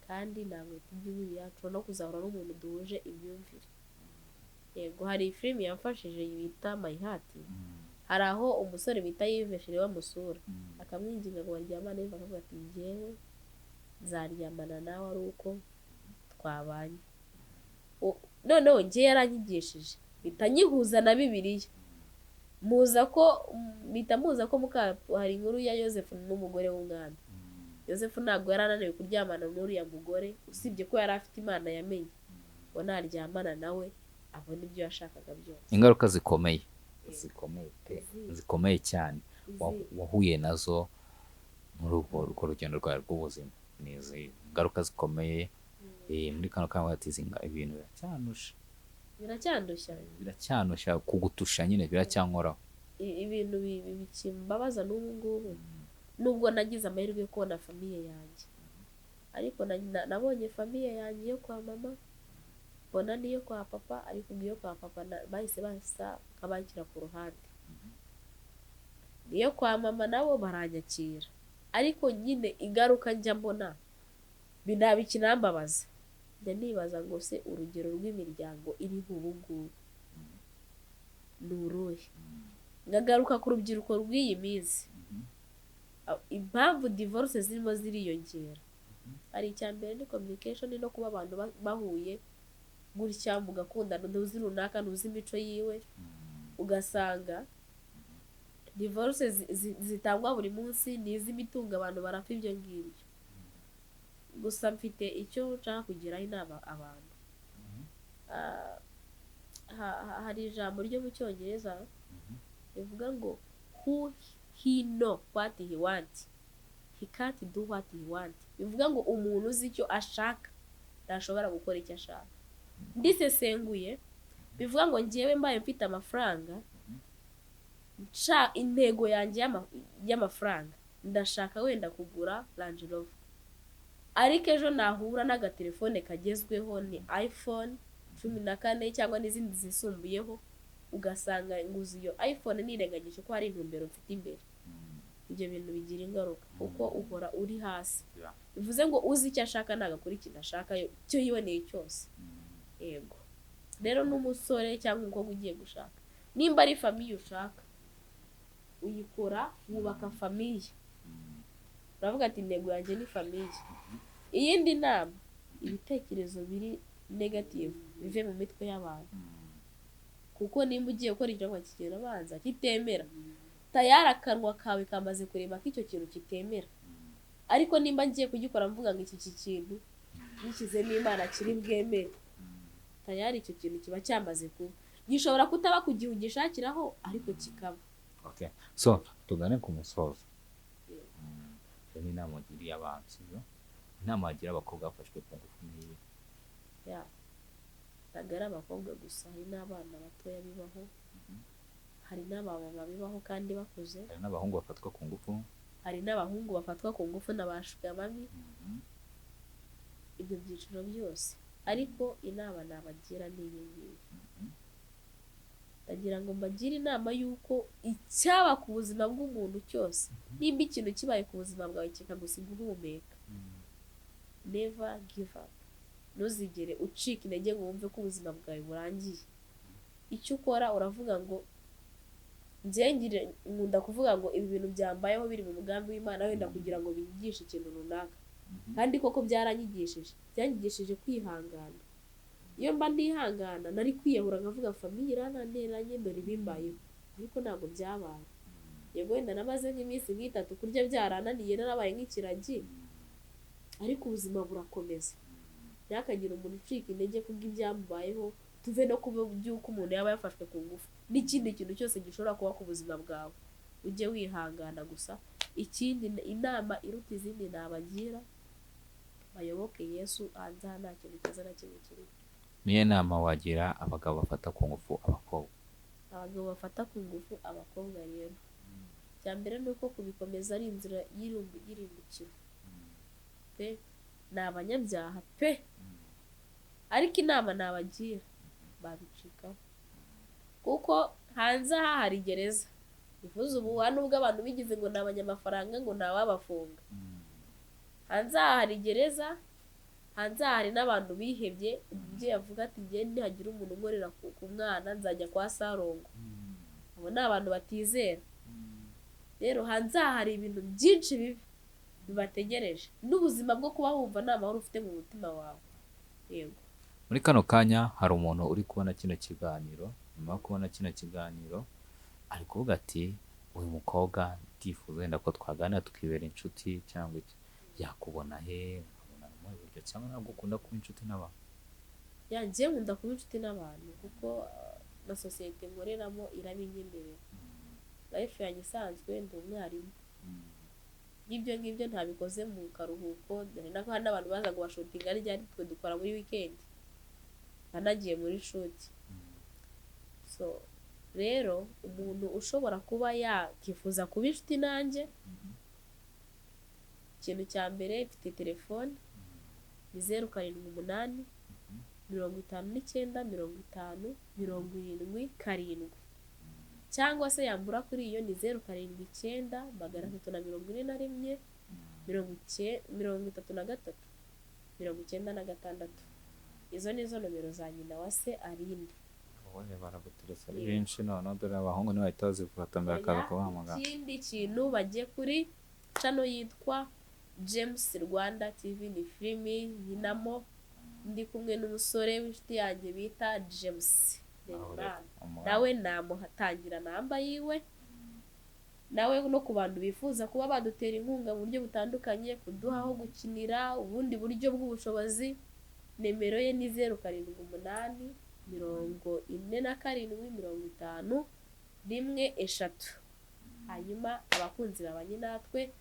kandi ntabwo tujya buriya no kuzahura n'umuntu duhuje imyumvire. Yego, hari filime yamfashije bita My Heart, hari aho umusore bita yiveshire bamusura, akamwinginga ngo baryamane, bakavuga ati njyewe nzaryamana nawe ari uko twabanye. Noneho njye yaranyigishije, bita nyihuza na Bibiliya, muza ko hari inkuru ya Yosefu n'umugore w'umwami. Yosefu ntabwo yari ananiwe kuryamana n'uriya mugore, usibye ko yari afite Imana yamenye ngo naryamana nawe abona ibyo yashakaga byose. Ingaruka zikomeye cyane wahuye nazo muri urwo rugendo rwawe rw'ubuzima, ni izi ngaruka zikomeye muri kano kanya watizinga ibintu biracyandushya kugutusha, nyine biracyankoraho ibintu bikimbabaza n'ubu ngubu. Nubwo nagize amahirwe yo kubona famiye yanjye, ariko nabonye famiye yanjye yo kwa mama, mbona niyo kwa papa, ariko iyo kwa papa bahise nk'abakira ku ruhande. niyo kwa mama nabo baranyakira, ariko nyine ingaruka njya mbona binaba ikinambabaza, njya nibaza ngo se urugero rw'imiryango iriho ubu ngubu ni uruhe? Ngagaruka ku rubyiruko rw'iyi minsi, impamvu divorce zirimo ziriyongera, hari icya mbere ni communication, no kuba abantu bahuye gutya mugakundana, ntuzi runaka ntuzi imico yiwe, ugasanga divorce zitangwa buri munsi, n'iz'imitungo abantu barapfa ibyo ngibyo. Gusa mfite icyo nshaka kugiraho inama abantu. Hari ijambo ryo mu cyongereza rivuga ngo who he know what he want, he can't do what he want. Bivuga ngo umuntu uzi icyo ashaka ntashobora gukora icyo ashaka. Ndisesenguye bivuga ngo njyewe mbaye mfite amafaranga, intego yanjye y'amafaranga ndashaka wenda kugura Range Rover, ariko ejo nahura n'agatelefone kagezweho ni iPhone 14 cyangwa n'izindi zisumbuyeho, ugasanga nguze iyo iPhone nirengagije ko hari intumbero mfite imbere. Ibyo bintu bigira ingaruka kuko uhora uri hasi. Bivuze ngo uzi icyo ashaka nagakora ikintu ashaka cyo yiboneye cyose. Yego rero n'umusore cyangwa umukobwa ugiye gushaka, nimba ari famiye ushaka uyikora, wubaka famiye, uravuga ati intego yanjye ni famiye. Iyindi nama, ibitekerezo biri negative bive mu mitwe y'abantu, kuko nimba ugiye gukora igikorwa kigera abanza kitemera, tayari akanwa kawe kamaze kureba ko icyo kintu kitemera. Ariko nimba ngiye kugikora mvuga ngo iki kintu gishyizemo Imana kiri bwemere, tayari icyo kintu kiba cyamaze kuba. Gishobora kutaba ku gihe ugishakiraho, ariko kikaba. Okay, so tugane ku musozo. Ni inama ugiriye abantu, sibyo? Inama wagira abakobwa bafashwe ku ngufu n'iyi? Ntabwo ari abakobwa gusa, hari n'abana batoya bibaho, hari n'abamama bibaho kandi bakuze, hari n'abahungu bafatwa ku ngufu, hari n'abahungu bafatwa ku ngufu n'abashuka babi, ibyo byiciro byose. Ariko inama nabagira ni iyi ngiyi, ndagira ngo mbagire inama y'uko icyaba ku buzima bw'umuntu cyose, nimba ikintu kibaye ku buzima bwawe kikagusiga uhumeka, never give up. Ntuzigere ucika intege ngo wumve ko ubuzima bwawe burangiye. Icyo ukora uravuga ngo nkunda kuvuga ngo ibi bintu byambayeho biri mu mugambi w'Imana, wenda kugira ngo bigishe ikintu runaka, kandi koko byanyigishije kwihangana. Iyo mba ndihangana nari kwiyahura nkavuga famiye irananteranye dore ibimbayeho, ariko ntabwo byabaye. Yego wenda namaze nk'iminsi nk'itatu kurya byarananiye, narabaye nk'ikiragi, ariko ubuzima burakomeza. Ntihakagire umuntu ucika intege kubw'ibyamubayeho, tuve no kuba by'uko umuntu yaba yafashwe ku ngufu, n'ikindi kintu cyose gishobora kuba ku buzima bwawe, ujye wihangana gusa. Ikindi inama iruta izindi nabagira, bayoboke Yesu, hanze aha nta kintu cyiza na kimwe kiriho. Niyo nama wagira abagabo bafata ku ngufu abakobwa? Abagabo bafata ku ngufu abakobwa rero, icya mbere ni uko kubikomeza ari inzira y'irimbukiro pe, ni abanyabyaha pe. Ariko inama nabagira babicikaho, kuko hanze aha hari gereza. Bivuze ubu nubwo abantu bigize ngo ni abanyamafaranga ngo ntawabafunga, hanze aha hari gereza, hanze aha hari n'abantu bihebye. Umubyeyi avuga ati njye nihagira umuntu unkorera ku mwana nzajya kwa Sarongo. Abo ni abantu batizera. Rero hanze aha hari ibintu byinshi bibi bibategereje, n'ubuzima bwo kuba wumva nta mahoro ufite mu mutima wawe. Yego, muri kano kanya hari umuntu uri kubona kino kiganiro, nyuma yo kubona kino kiganiro ari kuvuga ati uyu mukobwa ndifuza wenda ko twaganira tukibera inshuti, cyangwa iki, yakubona he? Nkabona mu buryo, cyangwa ntabwo ukunda kuba inshuti n'abantu? Njye nkunda kuba inshuti n'abantu kuko na sosiyete nkoreramo irabinyemerera. Life yanjye isanzwe ndi umwarimu, n'ibyo ngibyo ntabikoze mu karuhuko. Hari n'abantu baza ngo bashutinga ryari, twe dukora muri weekend, banagiye muri shoot. So rero umuntu ushobora kuba yakifuza kuba inshuti nanjye, ikintu cya mbere mfite telefone ni 0788 59 50 70 7. cyangwa se yambura kuri iyo ni 079 341 33 96. Izo nizo nomero za nyina wa se Aline. wowe baraguteretse ari benshi none dore abahungu niba bahita bazifata mbere akaza kubahamagara. Ikindi kintu bagiye kuri channel yitwa James Rwanda TV, ni filimi nkinamo ndi kumwe n'umusore w'inshuti yanjye bita James Denman. Nawe namuhatangira namba yiwe, nawe no ku bantu bifuza kuba badutera inkunga mu buryo butandukanye, kuduha aho gukinira, ubundi buryo bw'ubushobozi, nimero ye ni 078 47 50 13. hanyuma abakunzi babanye natwe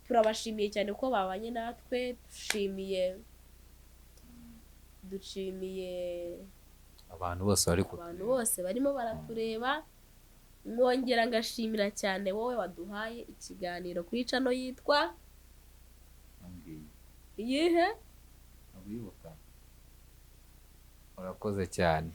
turabashimiye cyane ko babanye natwe, dushimiye abantu bose bari abantu bose barimo baratureba. Mwongera ngashimira cyane wowe waduhaye ikiganiro kuri channel yitwa iyihe urakoze cyane.